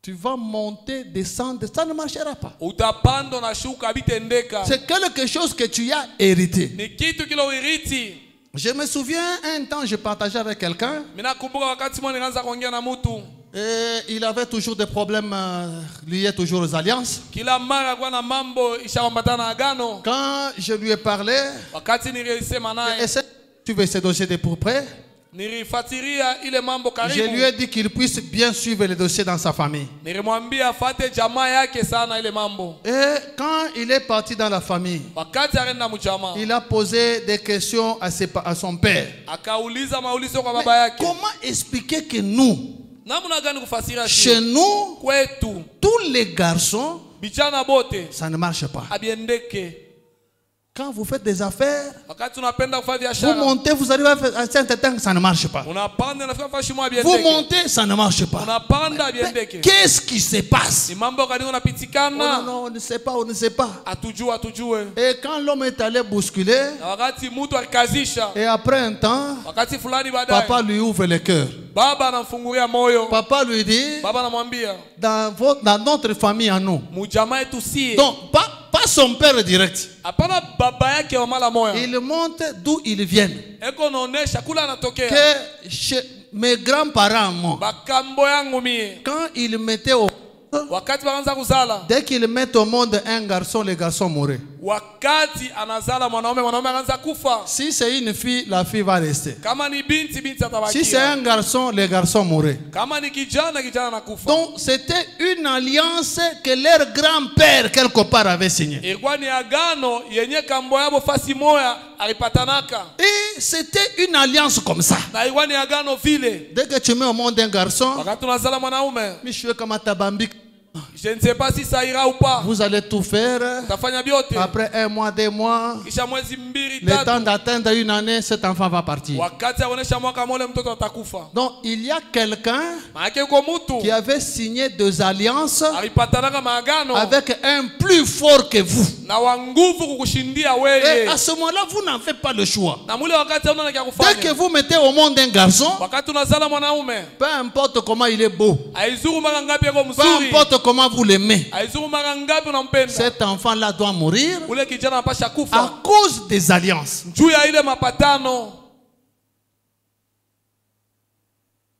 Tu vas monter, descendre, ça ne marchera pas. Utapando na shuka bitendeka. C'est quelque chose que tu as hérité. Ni kitu kilo iriti. Je me souviens, un temps, je partageais avec quelqu'un. Mina kumbuka wakati mwana nikaanza kuongea na mtu. Et il avait toujours des problèmes liés toujours aux alliances. Kila mara kwa na mambo ishaambatana na agano. Quand je lui ai parlé, Wakati nilisema naye, essaie, tu veux ce dossier de pour près. nilifatiria ile mambo Je lui karibu. ai dit qu'il puisse bien suivre les dossiers dans sa famille. Nilimwambia afate jamaa yake sana ile mambo. Et quand il est parti dans la famille, Wakati arenda mjamaa, il a posé des questions à son père. akauliza maulizo kwa Mais baba yake. comment expliquer que nous, Namna gani kufasiria chez nous, kwetu tous les garçons, bichana bote ça ne marche pas. abiendeke. Quand vous faites des affaires, Wakati unapenda kufanya vous biashara, montez, vous arrivez à un certain temps, ça ne marche pas. unapanda nafika fashi mwa Vous biendeke. montez, ça ne marche pas. Unapanda biendeke. Qu'est-ce qui se passe? Ni mambo gani Oh, unapitikana? non, on ne sait pas, on ne sait pas. Atujue. Et quand l'homme est allé bousculer, Na wakati mtu alikazisha, et après un temps, wakati fulani baadaye, papa lui ouvre le cœur. baba anamfungulia moyo. Papa lui dit, Baba anamwambia, dans notre famille à nous. mujamaa yetu sie. Donc, pas son père direct. Hapana baba yake wa mala moya. Il montre d'où ils viennent. Eko naonesha kula anatokea. Que chez mes grands-parents, moi, Bakambo yangu mie. quand ils mettaient au Wakati wakaanza kuzala, dès qu'ils mettent au monde un garçon, le garçon mourrait. wakati anazala mwanaume anaanza kufa. Si c'est une fille, la fille va rester. Kama ni binti atabakia. Si c'est un garçon, le garçon mourrait. Kama ni kijana anakufa. Donc c'était une alliance que leur grand-père quelque part avait signée. Ilikuwa ni agano yenye kambo yabo fasi moya alipatanaka. Et c'était une alliance comme ça. Na ilikuwa ni agano vile. Dès que tu mets au monde un garçon, Wakati unazala mwanaume, Monsieur Kamatabambi, je ne sais pas si ça ira ou pas. vous allez tout faire. Utafanya biote. Après un mois, 2 mois, Kisha mwezi mbili le temps tatu. d'atteindre une année, cet enfant va partir. Wakati aonesha mwaka mole mtoto atakufa. Donc il y a quelqu'un Maana yuko mtu qui avait signé des alliances alipatanaka maagano avec un plus fort que vous. na wa nguvu kukushindia Et wewe. à ce moment-là, vous n'avez pas le choix. Na mule wakati hauna kia Dès kufanya. que vous mettez au monde un garçon, Wakati unazala mwanaume, peu importe comment il est beau, haizuru mara ngapi yako peu mzuri. importe comment vous l'aimez, Haizuru mara ngapi unampenda. cet enfant-là doit mourir Ule kijana anapasha à kufa. cause des alliances. Juu ya ile mapatano.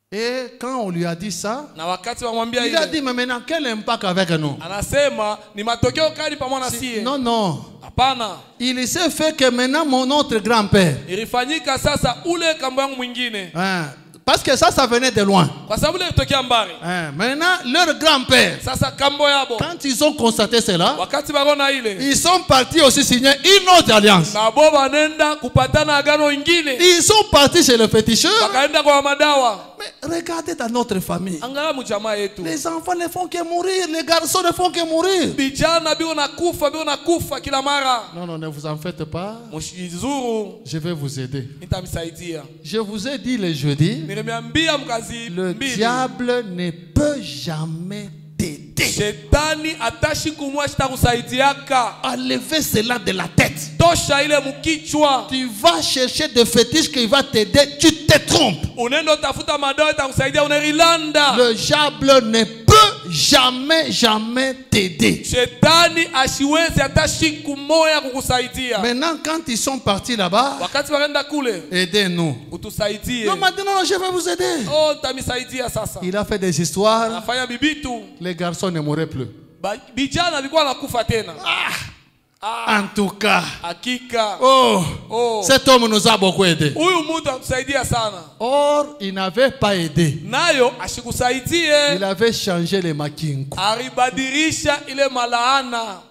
Et quand on lui a dit ça, Na wakati wamwambia il a ile, dit, mais maintenant, quel impact avec nous? anasema ni matokeo kali pamoja na sie. Non, non. Hapana. Il s'est fait que maintenant, notre grand-père, Ilifanyika sasa ule kambo yangu mwingine. hein, parce que ça venait de loin. Kwa sababu ile ilitokea mbali. Hein, maintenant, leur grand-père, Sasa kambo yabo. quand ils ont constaté cela, Wakati barona ile. ils sont partis aussi signer une autre alliance. Na bo banenda kupatana agano ingine. Ils sont partis chez le féticheur. Wakaenda kwa madawa. Mais regardez dans notre famille. Angalia mjamaa yetu. Les enfants ne font que mourir. Les garçons ne font que mourir. Vijana bio nakufa kila mara. Non, non, ne vous en faites pas. Mshizuru Je vais vous aider. nitamsaidia. Je vous ai dit le jeudi, Nimeambia mkazi le mbili. diable ne peut jamais t'aider. Shetani atashi kumwa shitakusaidiaka. Enlevez cela de la tête. Tosha ile mkichwa. Tu vas chercher des fétiches qui vont t'aider. Tu te trompes. Unaenda utafuta madawa itakusaidia unarilanda. Le diable ne peut jamais t'aider. Shetani ashiwezi atashi kumoya kukusaidia. Maintenant, quand ils sont partis là-bas, Wakati wakaenda kule, aidez-nous. utusaidie. Non, maintenant, je vais vous aider. Oh, tamisaidia sasa. Il a fait des histoires. Anafanya bibitu. Les garçons ne mourraient plus. Vijana alikuwa anakufa tena. En tout cas, Hakika. oh, cet homme nous a beaucoup aidé. Huyu mtu atusaidia sana. Or, il n'avait pas aidé. Nayo ashikusaidie. Il avait changé les makinko. Aribadirisha ile malaana.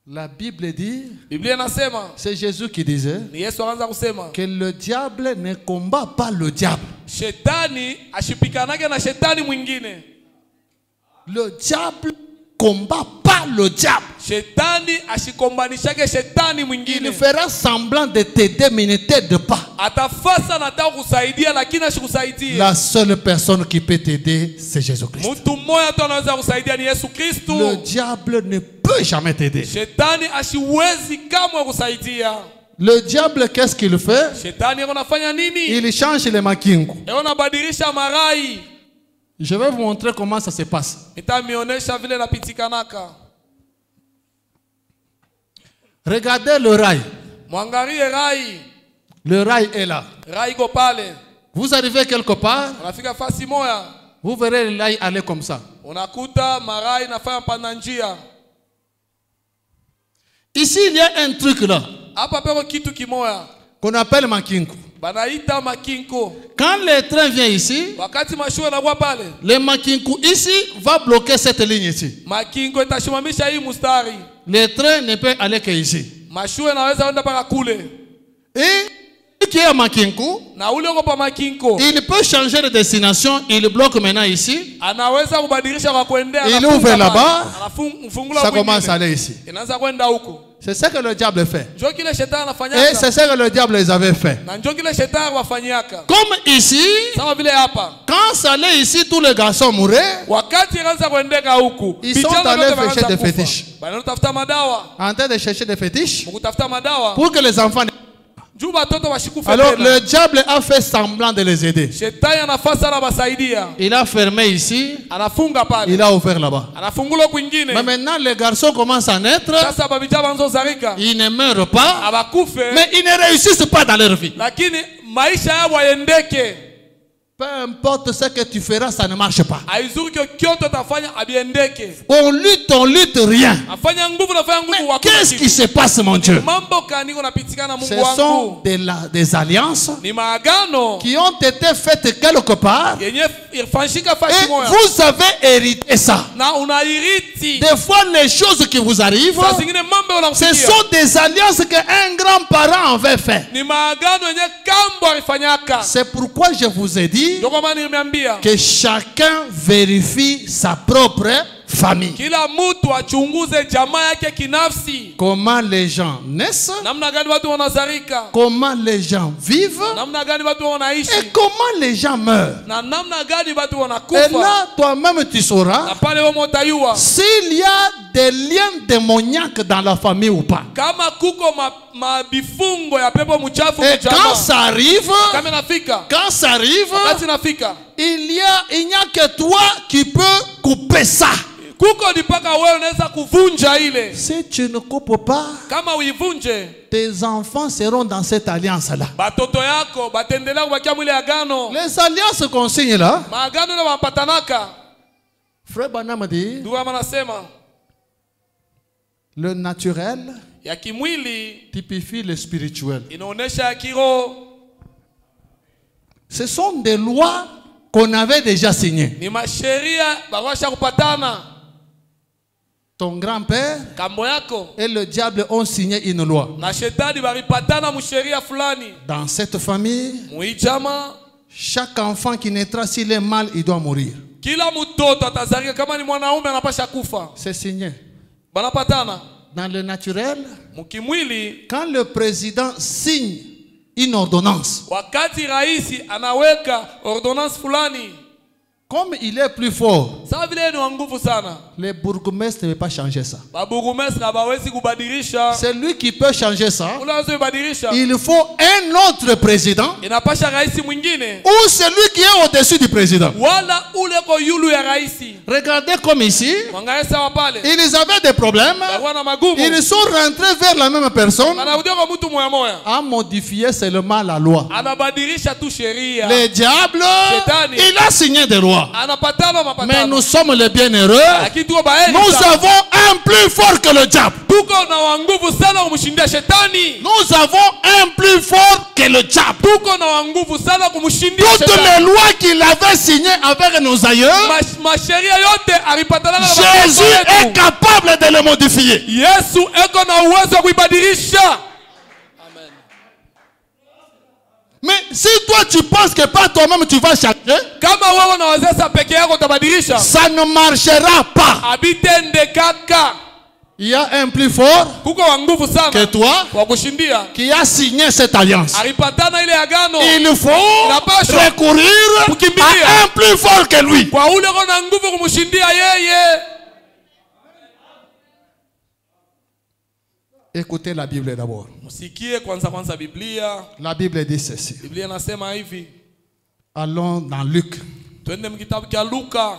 La Bible dit, Biblia inasema, c'est Jésus qui disait, ni Yesu anaanza kusema, que le diable ne combat pas le diable. shetani ashipikanage na shetani mwingine. Le diable combat pas le diable. Shetani ashikombanishage shetani mwingine. Il fera semblant de t'aider, mais ne t'aide pas. Atafasa nataka kusaidia lakini ashikusaidia. La seule personne qui peut t'aider, c'est Jésus-Christ. Mtu mmoja tu anaweza kusaidia ni Yesu Kristo. Le diable ne peut jamais t'aider. Shetani ashiwezi kamwe kusaidia. Le diable, qu'est-ce qu'il fait? Shetani anafanya nini? Il change les makingo. Anabadilisha marai. Je vais vous montrer comment ça se passe. Nitamionesha vile napitikanaka. Regardez le rail. Mwangalie rai. Le rail est là. Rai iko pale. Vous arrivez quelque part, Unafika fasi moya. vous verrez le rail aller comme ça. Unakuta marai nafanya panda njia. Ici, il y a un truc là Hapa peko kitu kimoya. qu'on appelle makinko. Banaita makinko. Quand le train vient ici, Wakati mashua inakuwa pale, le makinko ici va bloquer cette ligne ici. makinko itashimamisha hii mustari. Le train ne peut aller que ici. Mashua inaweza kwenda paka kule. Et qui est à makinko, Na ule uko pa makinko, il peut changer de destination. Il bloque maintenant ici. anaweza kubadilisha kwa kuendea. Il ouvre là-bas. Anafungula Ça mwingine. commence à aller ici. Inaanza kwenda huko. C'est ce que le diable fait. Njoo kile shetani Et anafanyaka. c'est ce que le diable les avait fait. Na njoo kile shetani wafanyiaka. Comme ici, Sawa vile hapa. quand ça allait ici, tous les garçons mouraient. Wakati ikaanza kuendeka huku. Ils sont allés chercher des fétiches. Bana tafuta madawa. En train de chercher des fétiches. Mkutafuta madawa. Pour que les enfants... Juu batoto washikufa Alors tena. le diable a fait semblant de les aider. Shetani anafasa na basaidia. Il a fermé ici. Anafunga pale. Il a ouvert là-bas. Anafungula kwingine. Mais maintenant les garçons commencent à naître. Sasa babija banzo zarika. Ils ne meurent pas. Abakufe. Mais ils ne réussissent pas dans leur vie. Lakini maisha yao yaendeke. Peu importe ce que tu feras, ça ne marche pas. Haizuri kyoto tafanya abiendeke. On lutte, rien. Afanya nguvu na fanya nguvu wakati. Qu'est-ce qui se passe, mon Dieu? Mambo kaniko napitikana Mungu Ce wangu. sont des alliances Ni maagano. qui ont été faites quelque part. Yenye ifanyika Et fashi moya. vous avez hérité ça. Na unairiti. Des fois, les choses qui vous arrivent, Sasa zingine mambo ce unakusikia. sont des alliances qu'un grand-parent avait fait. Ni maagano yenye kambo alifanyaka. C'est pourquoi je vous ai dit Ndio kwa maana nimeambia. que chacun vérifie sa propre famille. Kila mtu achunguze jamaa yake kinafsi. Comment les gens naissent, Namna gani watu wanazarika? comment les gens vivent Namna gani watu wanaishi? et comment les gens meurent. Na namna gani watu Et wanakufa? là, toi-même, tu Na sauras pale wewe utayua s'il y a des liens démoniaques dans la famille ou pas. kama kuko mabifungo ya pepo mchafu Et quand mjamaa. ça arrive, Kama nafika. quand ça arrive, Wakati nafika. il n'y a que toi qui peux couper ça. Kuko ni paka wewe unaweza kuvunja ile. Si tu ne coupes pas, Kama uivunje, tes enfants seront dans cette alliance-là. batoto yako batendelea kubakia mwile agano. Les alliances qu'on signe là, Maagano na wapatanaka. Frère Branham dit, Ndugu anasema le naturel ya kimwili typifie le spirituel. inaonesha ya kiroho. Ce sont des lois qu'on avait déjà signées. Ni masheria bakwasha kupatana. Ton grand-père Kambo yako et le diable ont signé une loi. na shetani baripatana musheria fulani. Dans cette famille, Muijama chaque enfant qui naîtra, s'il est mal, il doit mourir. kila mtoto atazalika kama ni mwanaume anapasha kufa. C'est signé. Banapatana. Dans le naturel, Mukimwili quand le président signe une ordonnance, wakati raisi anaweka ordonnance fulani, comme il est plus fort, sawa vile ni wa nguvu sana, les bourgmestres ne peuvent pas changer ça. baburgomestre hawawezi kubadilisha. C'est lui qui peut changer ça. Unaweza kubadilisha. Il faut un autre président Inapasha raisi mwingine ou celui qui est au-dessus du président. wala ule ko yulu ya raisi. Regardez comme ici, Mwangalie sawa pale. ils avaient des problèmes. Barua na magumu. Ils sont rentrés vers la même personne Anarudia kwa mtu moya moya. à modifier seulement la loi. Anabadilisha tu sheria. Le diable, Shetani. il a signé des lois. Anapatana Mais mapatano. nous sommes les bienheureux. Lakini tuko baeni Nous sana. avons un plus fort que le diable. Tuko na wa nguvu sana kumshindia shetani. Nous avons un plus fort que le diable. Tuko na wa nguvu sana kumshindia Toutes shetani. les lois qu'il avait signées avec nos aïeux, Masheria yote alipatana na Jésus est capable de les modifier. Yesu eko na uwezo wa kuibadilisha. Mais si toi tu penses que par toi-même tu vas changer, Kama wewe unawezesha peke yako utabadilisha. ça ne marchera pas. Abitende kaka. Il y a un plus fort Kuko wa nguvu que sana toi kwa kushindia. qui a signé cette alliance. Alipatana ile agano. Il faut Inapaswa recourir kukimbilia à un plus fort que lui. kwa ule kona nguvu kumshindia yeye. Écoutez la Bible d'abord. Msikie kwanza Biblia. La Bible dit ceci. Biblia inasema hivi. Allons dans Luc. Twende mkitabu cha Luka.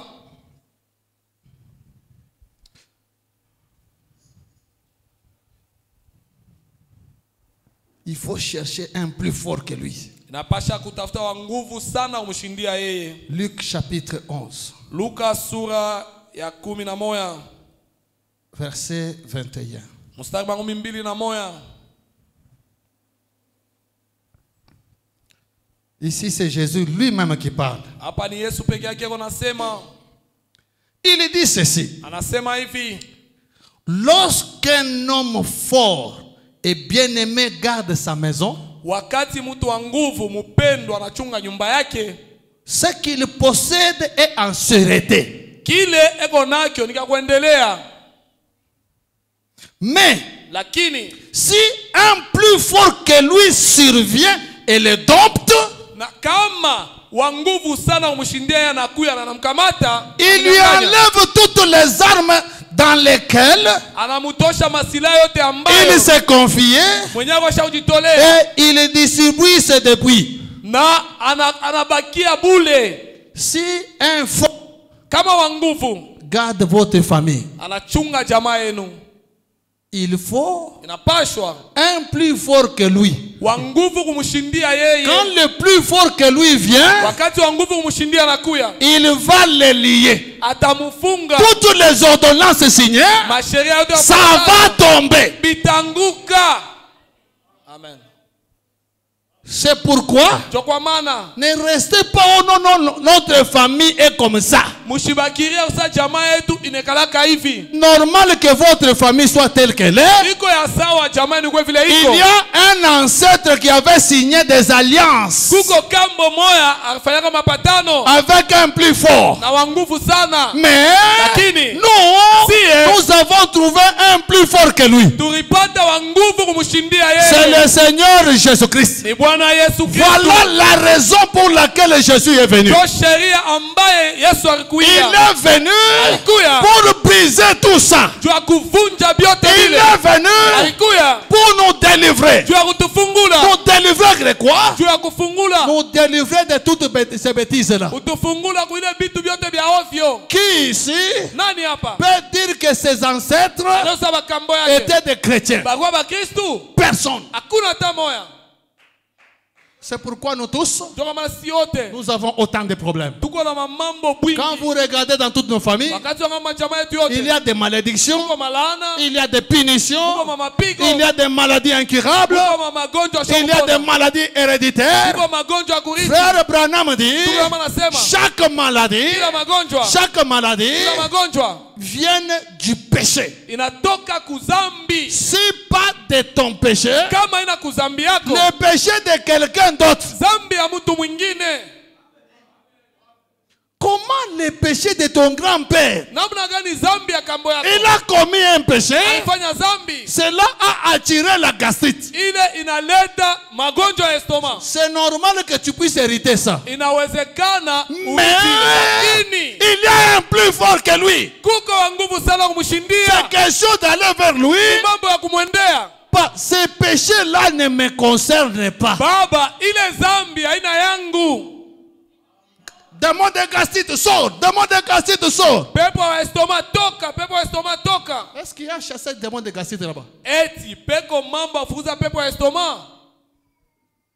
Il faut chercher un plus fort que lui. Inapasha kutafuta wa nguvu sana kumshindia yeye. Luc chapitre 11, Luka sura ya 11 verset 21. mstari wa 21. Ici, c'est Jésus lui-même qui parle. Hapa ni Yesu peke yake anasema. Il dit ceci. Anasema hivi. Lorsqu'un homme fort et bien-aimé garde sa maison, Wakati mtu wa nguvu mpendwa anachunga nyumba yake, ce qu'il possède est en sûreté. kile eko nakyo nika kuendelea. Mais lakini si un plus fort que lui survient et le dompte, na kama wa nguvu sana umshindia anakuya na anamkamata, il lui enlève toutes les armes dans lesquelles anamutosha masilaha yote ambayo il s'est confié mwenyewe ashajitolea, et il distribue ses dépouilles. na anabakia bule. Si un fort Kama wa nguvu garde votre famille, anachunga jamaa yenu, il faut inapashwa un plus fort que lui. wa nguvu kumshindia yeye. Quand le plus fort que lui vient, Wakati wa nguvu kumshindia anakuya, il va les lier. atamufunga. Toutes les ordonnances signées, Masheria yote ça va tomber. bitanguka. Amen. C'est pourquoi Kwa maana ne restez pas, oh non, non, notre famille est comme ça. mushibakiria usa jamaa yetu inekalaka hivi. Normal que votre famille soit telle qu'elle est. Iko ya sawa jamaa ni kwa vile Il y iko. a un ancêtre qui avait signé des alliances Kuko kambo moya afanyaka mapatano avec un plus fort. na wa nguvu sana. Mais Lakini nous avons trouvé un plus fort que lui. tulipata wa nguvu kumshindia C'est yeye. le Seigneur Jésus-Christ. Ni Bwana Yesu Kristo. Voilà la raison pour laquelle Jésus est venu. Ndio sheria ambaye Yesu alikuja. Il est venu Alikuya pour briser tout ça. juu ya kuvunja vyote Il vile. est venu Alikuya pour nous délivrer. juu ya kutufungula. Nous délivrer de quoi? Juu ya kufungula. Nous délivrer de toutes ces bêtises-là. Utufungula kuile vitu vyote vya ovyo. Qui ici Nani hapa peut dire que ses ancêtres anaweza bakambo yake étaient des chrétiens? bagwa ba Kristo? Personne. Hakuna hata moya. C'est pourquoi nous tous, Ndio kama si yote nous avons autant de problèmes. tuko na mambo bwingi. Quand vous regardez dans toutes nos familles, Wakati wa kama jamaa yetu yote il y a des malédictions, tuko malaana, il y a des punitions, tuko mapigo, il y a des maladies incurables, tuko magonjwa il y a des maladies héréditaires. tuko magonjwa ya kurithi. Frère Branham dit, Tuko kama nasema chaque maladie, kila magonjwa kila magonjwa vient du péché. inatoka kuzambi. Si pas de ton péché, Kama ina kuzambi yako, le péché de quelqu'un d'autre. zambi ya mtu mwingine. Comment le péché de ton grand-père? Namna gani zambi ya kambo yako? Il a commis un péché. Alifanya zambi. Cela a attiré la gastrite. Ile inaleta magonjwa ya estoma. C'est normal que tu puisses hériter ça. Inawezekana Mais lakini il y a un plus fort que lui. kuko wa nguvu sana kumshindia. C'est question d'aller vers lui. Mambo ya kumwendea. Ces péchés-là ne me concernent pas. Baba, ile zambi haina yangu. Démon de gastrite sort. Démon de gastrite sort. Pepo wa estoma toka, pepo wa estoma toka. Est-ce qu'il y a chassé démon de gastrite là-bas? Eti peko mambo afukuza pepo wa estoma.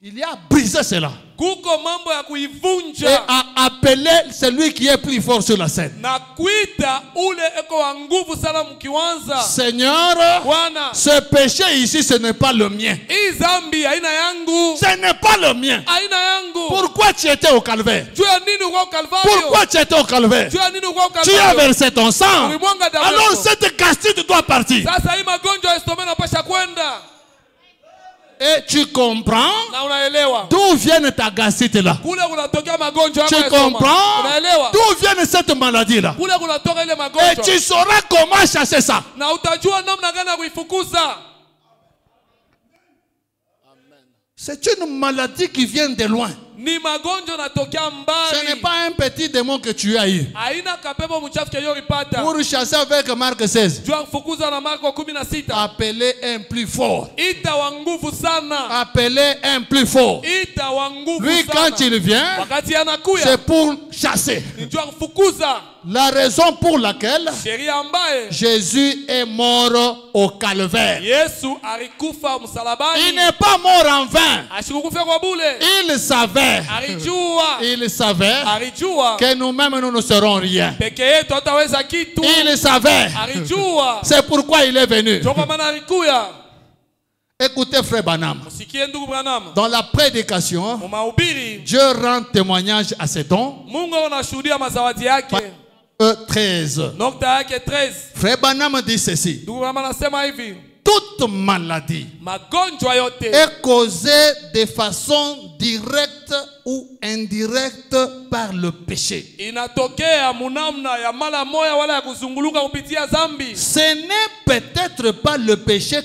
Il y a brisé cela. Kuko mambo ya Et kuivunja a appelé celui qui est plus fort sur la scène. na kuita ule eko wa nguvu sana mkiwanza. Seigneur, Bwana, ce péché ici, ce n'est pas le mien. hii zambi haina yangu. Ce n'est pas le mien. Haina yangu. Pourquoi tu étais au calvaire? Juu ya nini uko Kalvario? Pourquoi tu étais au calvaire? Juu ya nini uko Tu as Kalvario? versé ton sang. Ulimwanga damu Alors yako. cette gastrite doit partir. Sasa hii magonjwa ya estoma inapasha kwenda. Et tu comprends Na unaelewa. d'où vient ta gastrite là. Kule kunatokea magonjwa yako Tu ya estoma. comprends Unaelewa? d'où vient cette maladie là. Kule kunatoka ile Et magonjwa. tu sauras comment chasser ça. Na utajua namna gani ya kuifukuza. C'est une maladie qui vient de loin. Ni magonjwa natokea Ce n'est mbali. pas un petit démon que tu as eu. Haina kapepo mchafu kiliyoripata. Pour chasser avec Marc 16, Jua kufukuza na Marko 16. appelez un plus fort. Ita wa nguvu sana. Appelez un plus fort. Ita wa nguvu Lui, quand sana. il vient, Wakati anakuya c'est pour chasser. ni jua kufukuza. La raison pour laquelle Sheria ambaye Jésus est mort au calvaire. Yesu alikufa Il msalabani. n'est pas mort en vain. Ashikukufa kwa bule. Il savait. Alijua Que nous-mêmes nous ne serons rien. peke yetu hataweza kitu. Il savait. Alijua C'est pourquoi il est venu. ndio kwa maana alikuya. Écoutez frère Branham. Msikie ndugu Branham. Dans la prédication, Mu mahubiri Dieu rend témoignage à ses dons. Mungu anashuhudia mazawadi yake. 13. Nukta yake 13. Frère Branham dit ceci. Ndugu Branham anasema hivi. Toute maladie Magonjwa yote est causée de façon directe ou indirecte par le péché. Inatokea munamna ya mara moya wala ya kuzunguluka kupitia zambi. Ce n'est peut-être pas le péché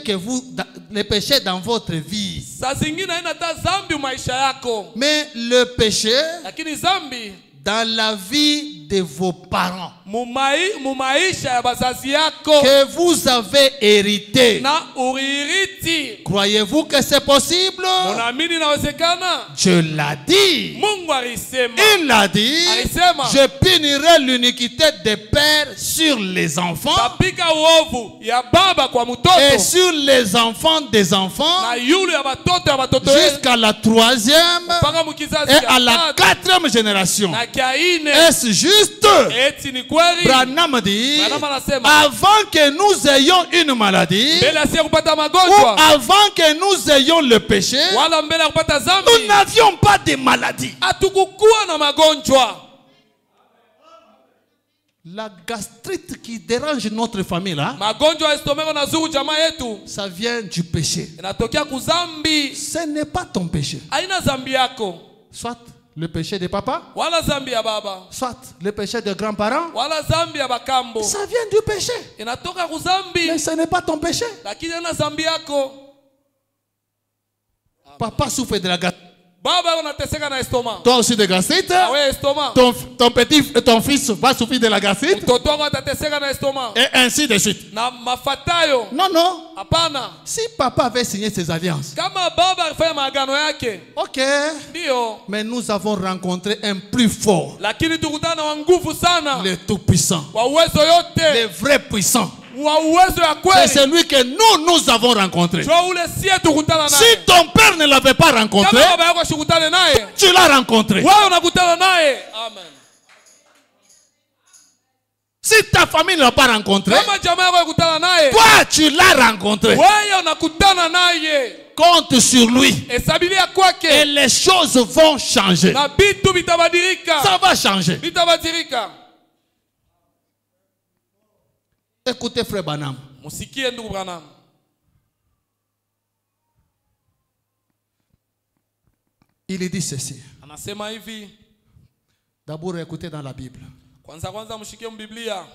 le péché dans votre vie. Saa zingine haina hata zambi maisha yako. Mais le péché Lakini zambi dans la vie de vos parents mumaisha ya bazazi yako que vous avez hérité. na uririti. Croyez-vous que c'est possible? Munaamini inawezekana? Dieu l'a dit. Mungu alisema. Il l'a dit. Alisema. Je punirai l'iniquité des pères sur les enfants Tapika uovu ya baba kwa et mtoto sur les enfants des enfants na yule ya batoto jusqu'à la 3e mpaka mukizazi et à la ya tatu 4e génération. na kia ine. Est-ce juste? Eti ni kweli? Branham dit, Branham anasema avant que nous ayons une maladie mbele ya kupata ou magonjwa avant que nous ayons le péché, wala mbele ya kupata nous zambi n'avions pas de maladie. hatukukuwa na magonjwa. La gastrite qui dérange notre famille là, Magonjwa ya stomako na zuru jamaa yetu ça vient du péché. inatokea kuzambi. Ce n'est pas ton péché. Haina zambi yako, Soit le péché de papa, wala zambi ya baba, soit le péché de grands-parents. wala zambi ya bakambo. Ça vient du péché. Inatoka kuzambi, Mais ce n'est pas ton péché. lakini haina zambi yako. Papa souffre de la gastrite. Baba unateseka na estoma. Toi aussi de gastrite. Na wewe estoma. Ton fils va souffrir de la gastrite. Mtoto wako atateseka na estoma. Et ainsi de suite. Na mafatayo. Non, non. Hapana. Si papa avait signé ses alliances, Kama baba alifanya maagano yake, ok. ndio. Mais nous avons rencontré un plus fort, Lakini tukutana wa nguvu sana. le tout-puissant, Wa uwezo le yote. vrai puissant. Wa uwezo ya C'est kweli. celui que nous avons rencontré. Jua ule sie tukutana Si naye. ton père ne l'avait pas rencontré, Kama baba yako ashikutane naye, tu l'as rencontré. wewe unakutana naye. Amen. Si ta famille ne l'a pas rencontré, Kama jamaa yako yakutana naye, toi tu l'as rencontré. wewe unakutana naye. Compte sur lui. Hesabilia Et kwake les choses vont changer. na vitu vitabadilika. Ça va changer. Vitabadilika. Écoutez frère Branham. Musikie ndugu Branham. Il dit ceci. Anasema hivi. D'abord écoutez dans la Bible. Kwanza mshikie mbiblia.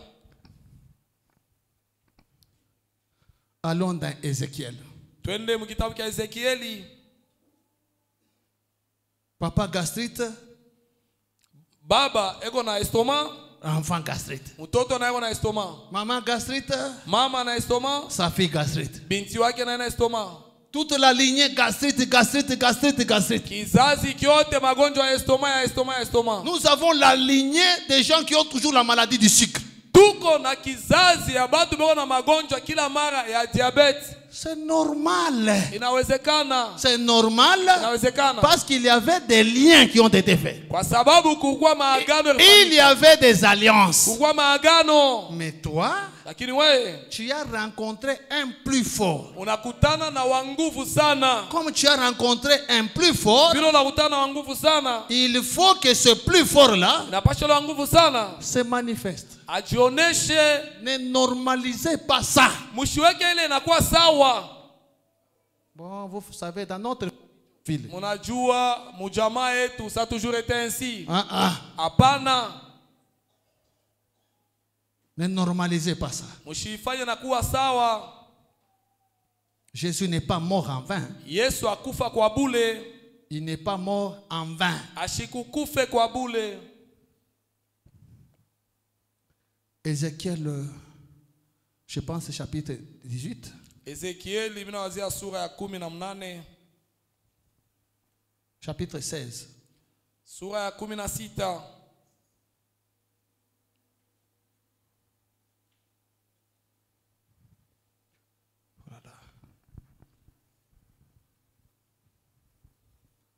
Allons dans Ézéchiel. Twende mkitabu cha Ezekieli. Papa gastrite, Baba eko na estoma, enfant gastrite. mtoto na eko na estoma. Maman gastrite, Mama na estoma, sa fille gastrite. binti wake na estoma. Toute la lignée gastrite, gastrite, gastrite, gastrite. Kizazi kyote magonjwa ya estoma, ya estoma, ya estoma. Nous avons la lignée des gens qui ont toujours la maladie du sucre. Tuko na kizazi ya batu beko na magonjwa kila mara ya diabetes. C'est normal. Inawezekana. C'est normal Inawezekana. parce qu'il y avait des liens qui ont été faits. Kwa sababu kukua maagano. Il y avait des alliances. Kukua maagano. Mais toi, Lakini wewe tu as rencontré un plus fort. unakutana na wanguvu sana. Comme tu as rencontré un plus fort, Bila unakutana na wanguvu sana. il faut que ce plus fort-là Inapaswa la wanguvu sana se manifeste. ajioneshe. Ne normalisez pas ça. Mshiweke ile inakuwa sawa. Bon, vous savez, dans notre ville. Munajua mujamaa yetu ça toujours été ainsi. Hapana. Ne normalisez pas ça. Mshifanye nakuwa sawa. Jésus n'est pas mort en vain. Yesu akufa kwa bule. Il n'est pas mort en vain. Ashikukufe kwa bule. Ézéchiel, je pense, chapitre 18. Ezekieli minawazia sura ya 18. Chapitre 16. Sura ya 16.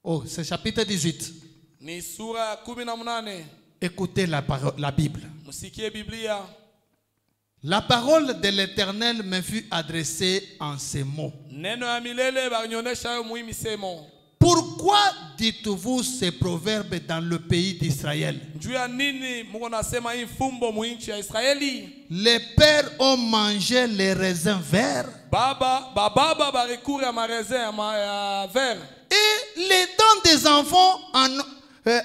Oh, c'est chapitre 18. Ni sura ya 18. Écoutez la Bible. Musikie Biblia. La parole de l'Éternel me fut adressée en ces mots. Neno ya milele barinyonesha yo muhimu semo. Pourquoi dites-vous ces proverbes dans le pays d'Israël? Juu ya nini Mungu nasema hii fumbo muinchi ya Israeli? Les pères ont mangé les raisins verts Baba barikuri ya maraisin ya vert. et les dents des enfants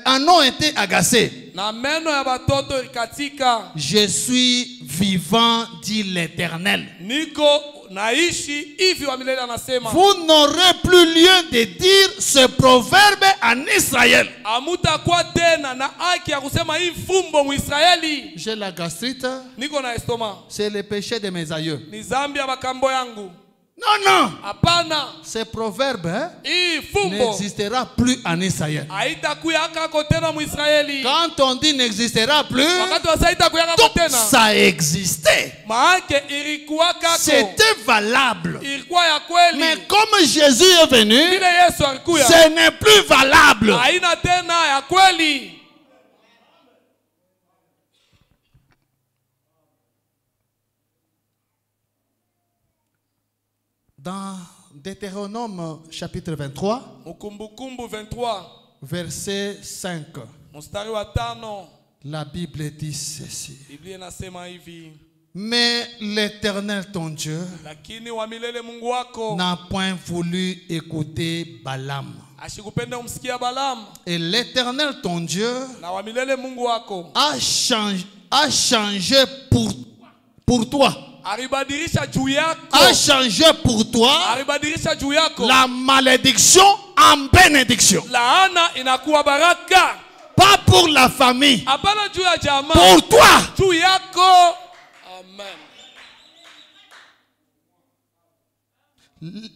en ont été agacées. Na meno ya batoto ikatika. Je suis vivant, dit l'Éternel. Niko naishi hivi wa milele anasema. Vous n'aurez plus lieu de dire ce proverbe en Israël. Amutakuwa tena na haki ya kusema hii fumbo Muisraeli. J'ai la gastrite. Niko na estomac. C'est le péché de mes aïeux. Ni zambi ya makambo yangu. Non, non. Hapana. Ce proverbe n'existera plus en Israël. Quand on dit n'existera plus, donc ça existait. C'était valable. Mais comme Jésus est venu, ce n'est plus valable. Dans Deutéronome chapitre 23, verset 5, la Bible dit ceci. Mais l'Éternel ton Dieu n'a point voulu écouter Balaam. Et l'Éternel ton Dieu a changé pour toi. A changé pour toi la malédiction en bénédiction. Pas pour la famille, pour toi.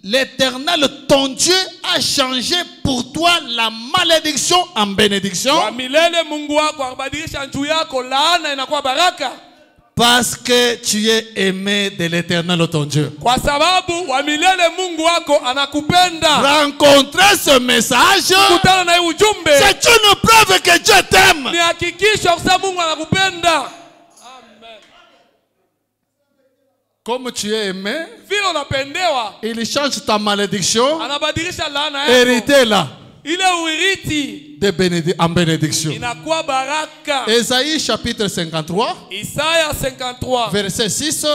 L'Éternel ton Dieu a changé pour toi la malédiction en bénédiction. Parce que tu es aimé de l'Éternel ton Dieu. Rencontrer ce message, c'est une preuve que Dieu t'aime. Comme tu es aimé, il change ta malédiction. Héritez-la en bénédiction. Ésaïe chapitre 53, verset 6,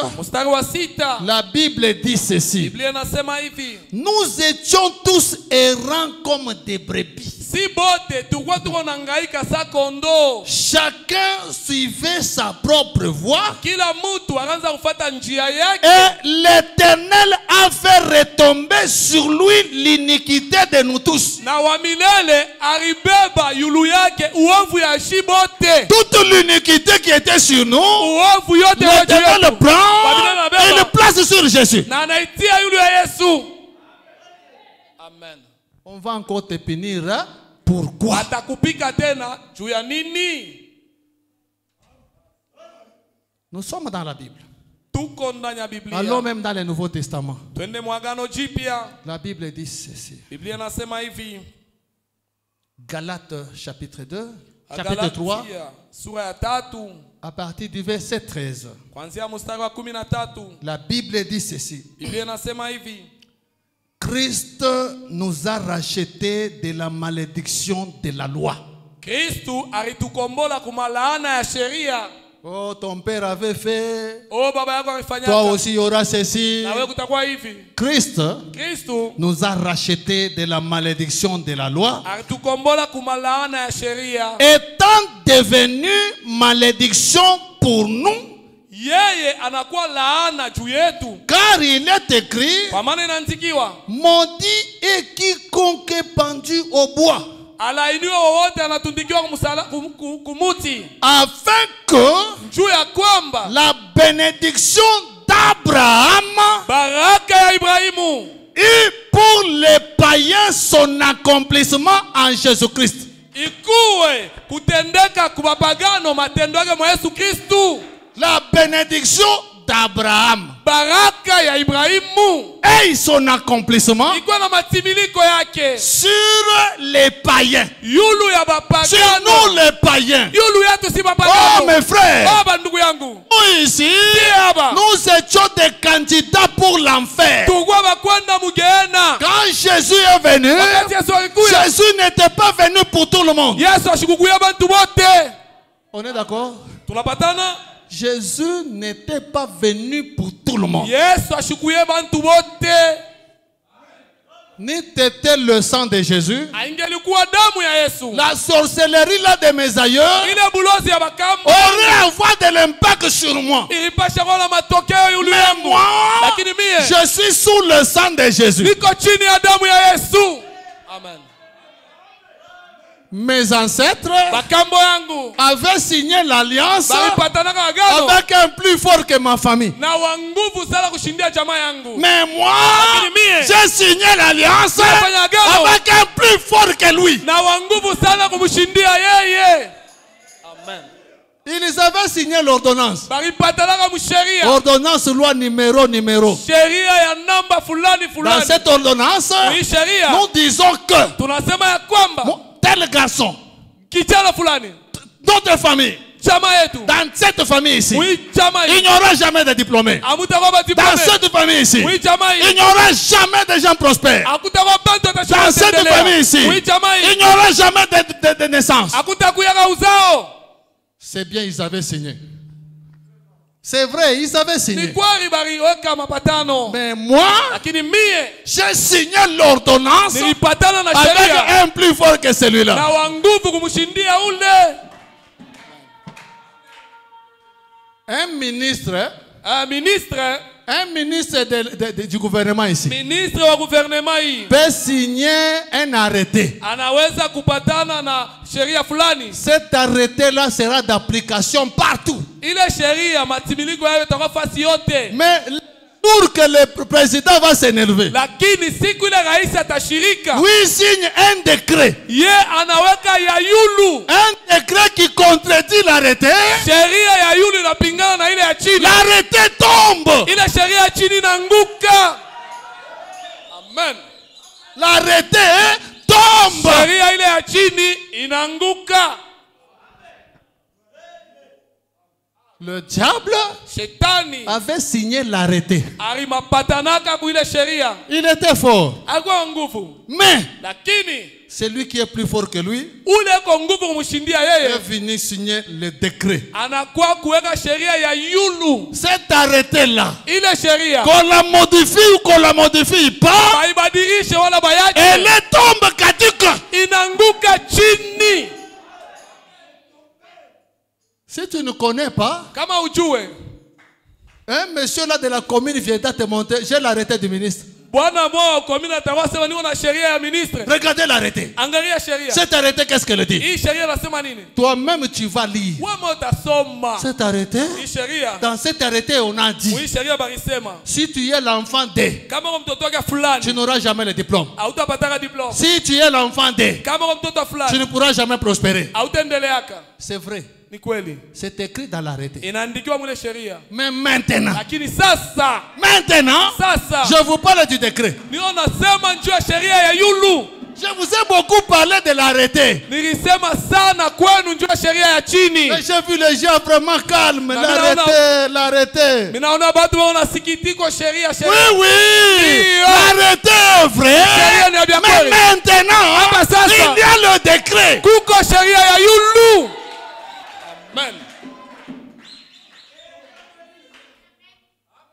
la Bible dit ceci. Nous étions tous errants comme des brebis. Chacun suivait sa propre voie. Et l'Éternel a fait retomber sur lui l'iniquité de nous tous. Toute l'iniquité qui était sur nous, l'Éternel le prend et le place sur Jésus. Amen. On va encore te punir. Hein? Pourquoi? Nous sommes dans la Bible. Allons même dans le Nouveau Testament. La Bible dit ceci. Galates chapitre 2, chapitre 3, à partir du verset 13. La Bible dit ceci. Christ nous a rachetés de la malédiction de la loi. Oh, ton père avait fait. Toi aussi, il y aura ceci. Christ nous a rachetés de la malédiction de la loi. Étant devenu malédiction pour nous. Car il est écrit, maudit est quiconque est pendu au bois, afin que la bénédiction d'Abraham eut pour les païens son accomplissement en Jésus-Christ. La bénédiction d'Abraham et son accomplissement sur les païens, sur nous les païens. Oh mes frères, nous ici, nous étions des candidats pour l'enfer. Quand Jésus est venu, Jésus n'était pas venu pour tout le monde. On est d'accord? Jésus n'était pas venu pour tout le monde. N'eût été le sang de Jésus, aingelikuwa damu ya Yesu, la sorcellerie là de mes aïeux ile bulozi ya bakambo aurait avoir de l'impact sur moi. ilipasha kuwa na matokeo yulu Mais yangu. moi, Lakini mie je suis sous le sang de Jésus. niko chini ya damu ya Yesu. Amen. Mes ancêtres Bakambo yangu avaient signé l'alliance balipatanaka agano avec un plus fort que ma famille. na wa nguvu sana kushindia jamaa yangu. Mais moi, Lakini mie j'ai signé l'alliance Nafanya agano avec un plus fort que lui. na wa nguvu sana kumshindia yeye. Amen. Ils avaient signé l'ordonnance. Balipatanaka msheria. Ordonnance, loi numéro. Sheria ya namba fulani Dans fulani. cette ordonnance, Hii sheria nous disons que tunasema ya kwamba tel garçon, kijana fulani notre famille, chama yetu dans cette famille ici, mwi chama il n'y aura jamais de diplômés. amutakuwa Dans diplome cette famille ici, mwi chama il n'y aura jamais de gens prospères. akutakuwa bantu Dans cette famille atashinda ici, mwi chama il n'y aura jamais de naissance. akutakuyaka uzao. C'est bien, ils avaient signé. C'est vrai, ils avaient Ni signé. kweli baliweka mapatano, Mais moi, lakini mie j'ai signé l'ordonnance nilipatana na avec sheria un plus fort que na celui-là. wa nguvu kumshindia ule. Un ministre Ministre du gouvernement ici ministre wa gouvernement hii peut signer un arrêté. anaweza kupatana na sheria fulani. Cet arrêté-là sera d'application partout. Ile sheria matimiliko yayo itakuwa fasi yote. Mais pour que le président va s'énerver, Lakini siku ile rais atashirika, lui signe un décret. ye anaweka ya yulu. Un décret qui contredit l'arrêté. Sheria ya yulu inapingana na ile ya chini. L'arrêté tombe. Ile sheria ya chini inaanguka. Amen. L'arrêté tombe. Sheria ile ya chini inaanguka. Le diable Shetani avait signé l'arrêté. alimapatanaka ku ile sheria. Il était fort. Alikuwa nguvu. Mais Lakini celui qui est plus fort que lui ule ko nguvu kumshindia yeye est venu signer le décret. anakuwa kuweka sheria ya yulu. Cet arrêté-là, Ile sheria qu'on la modifie ou qu'on la modifie pas, baibadilishe wala bayache, elle tombe caduque. inaanguka chini. Si tu ne connais pas, Kama ujue un monsieur là de la commune viendra te montrer, j'ai l'arrêté du ministre. bwana moja kwa mimi natakuwa sema niko na sheria ya ministre. Regardez l'arrêté. Angalia sheria. Cet arrêté, qu'est-ce qu'elle dit? Hii sheria nasema nini? Toi-même, tu vas lire. Wewe utasoma. Cet arrêté, Hii sheria. dans cet arrêté, on a dit, Hii sheria barisema. si tu es l'enfant de, Kama mtoto wake fulani, tu n'auras jamais le diplôme. hautapata diploma. Si tu es l'enfant de, Kama mtoto tu fulani, ne pourras jamais prospérer. hautaendeleaka. C'est vrai. Ni kweli. C'est écrit dans l'arrêté. Inaandikiwa mule sheria. Mais maintenant, Lakini sasa Maintenant, je vous parle du décret. niona sema njoo sheria ya yulu. Je vous ai beaucoup parlé de l'arrêté. Nilisema sana kwenu njoo sheria ya chini. Mais j'ai vu les gens vraiment calmes. L'arrêté. Minaona batu wanasikitiko sheria. Oui, l'arrêté, frère. Mais maintenant, il y a le décret. Kuko sheria ya yulu. Amen.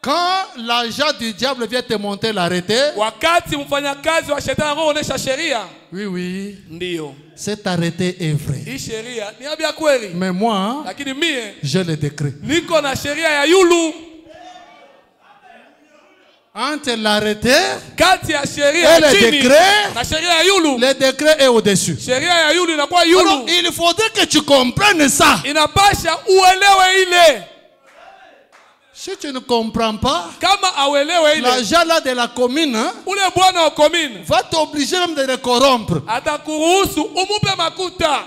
Quand l'agent du diable vient te monter l'arrêté, Wakati mfanyakazi wa shetani anaonesha sheria, oui, ndio cet arrêté est vrai. hii sheria ni ya kweli. Mais moi, Lakini mie j'ai le décret. niko na sheria ya yulu. Entre l'arrêté Kati ya sheria et ya le chini décret, na sheria ya yulu, le décret est au-dessus. sheria ya yulu inakuwa Alors, yulu. il faudrait que tu comprennes ça. Inapasha uelewe ile. Si tu ne comprends pas, Kama awelewe ile, l'agent là de la commune ule bwana wa komini va t'obliger même de le corrompre. atakuruhusu umupe makuta.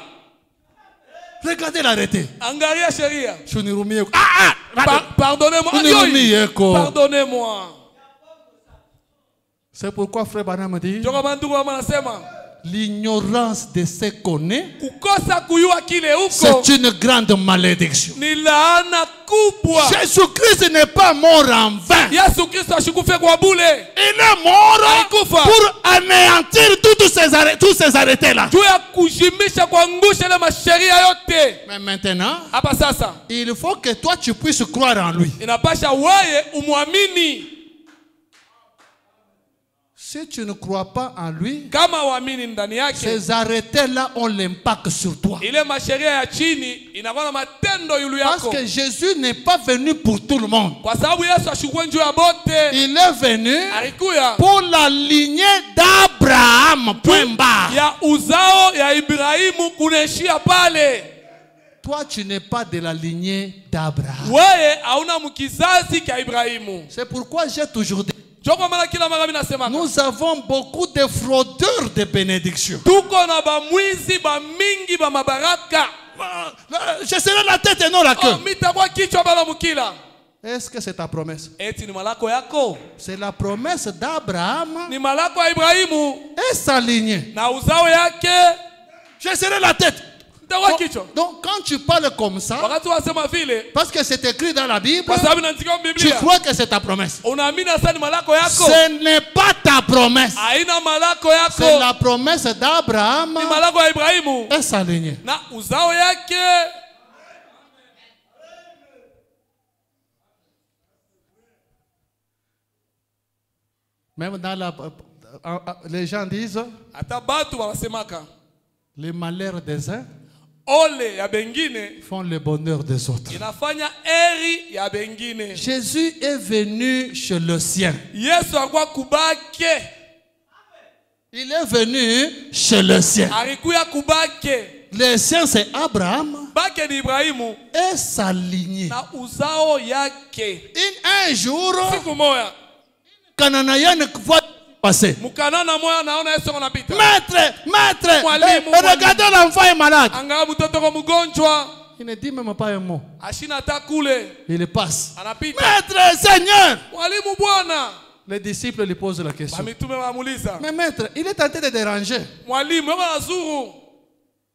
Regardez l'arrêté. Angalia sheria. Pardonnez-moi. Pardonnez-moi. C'est pourquoi frère Branham dit, Joka bandugu wa manasema, l'ignorance de ce qu'on est, kukosa kuyua kile uko c'est une grande malédiction. ni laana kubwa. Jésus-Christ n'est pas mort en vain. Yesu Kristo ashikufe kwa bule. Il est mort Alikufa pour anéantir tous ces arrêtés-là. juu ya kujimisha kuangusha ile masheria yote. Mais maintenant, Hapa sasa il faut que toi tu puisses croire en lui. inapasha wewe umwamini. Si tu ne crois pas en lui, kama waamini ndani yake, ces arrêtés-là ont l'impact sur toi. ile masheria ya chini inakuwa na matendo yulu Parce yako. que Jésus n'est pas venu pour tout le monde. Kwa sababu Yesu ashukue njoo ya bote. Il est venu Alikuya pour la lignée d'Abraham. Point barre. ya uzao ya Ibrahimu kunaishia pale. Toi, tu n'es pas de la lignée d'Abraham. Wewe hauna mkizazi cha Ibrahimu. C'est pourquoi j'ai toujours dit, Joko mara kila mara mimi nasema nous avons beaucoup de fraudeurs de bénédiction. tuko na bamwizi ba mingi ba mabaraka. Je serai la tête et non la queue. Mitakuwa kichwa bala mukila. Est-ce que c'est ta promesse? Eti ni malako yako? C'est la promesse d'Abraham Ni malako ya Ibrahimu et sa lignée. na uzao yake. Je serai la tête. Mitakuwa kichwa. Donc quand tu parles comme ça, Wakati wasema vile, parce que c'est écrit dans la Bible, kwa sababu inaandikwa tu Biblia, crois que c'est ta promesse. unaamini sasa ni malako yako? Ce n'est pas ta promesse. Haina malako C'est yako. la promesse d'Abraham Ni malako ya Ibrahimu et sa lignée. na uzao yake. Même dans les gens disent, Hata batu wanasemaka les malheurs des uns ole ya bengine font le bonheur des autres. inafanya eri ya bengine. Jésus est venu chez le sien. Yesu alikuwa kubake, Il est venu chez le sien. alikuya kubake. Le sien, c'est Abraham Bake ni Ibrahimu et sa lignée. na uzao yake. Un jour, Siku moya Cananéen voit passer. Mkanana moya naona Yesu anapita. Maître, Mwalimu, regardez, l'enfant est malade. Angaa mtoto kwa mgonjwa, Il ne dit même pas un mot. ashina hata kule, Il passe. anapita. Maître, Seigneur. Mwalimu bwana, Les disciples lui posent la question. bamitume wamuuliza, Mais maître, il est tenté de déranger. mwalimu yoko nazuru,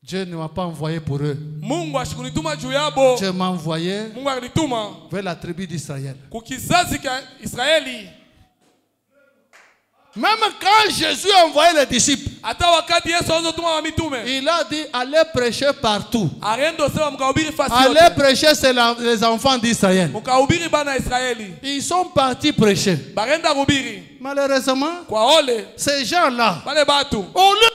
Dieu ne m'a pas envoyé pour eux. Mungu ashikunituma juu yabo. Dieu m'a envoyé Mungu alinituma vers la tribu d'Israël. kukizazi cha Israeli. Même quand Jésus a envoyé les disciples, Hata wakati Yesu alizotuma wa mitume, il a dit allez prêcher partout. arendo sema mkahubiri fasi Allez yote. prêcher, c'est les enfants d'Israël. Mkahubiri bana Israeli. Ils sont partis prêcher. Barenda hubiri. Malheureusement, Kwa ole, ces gens-là, wale batu, au lieu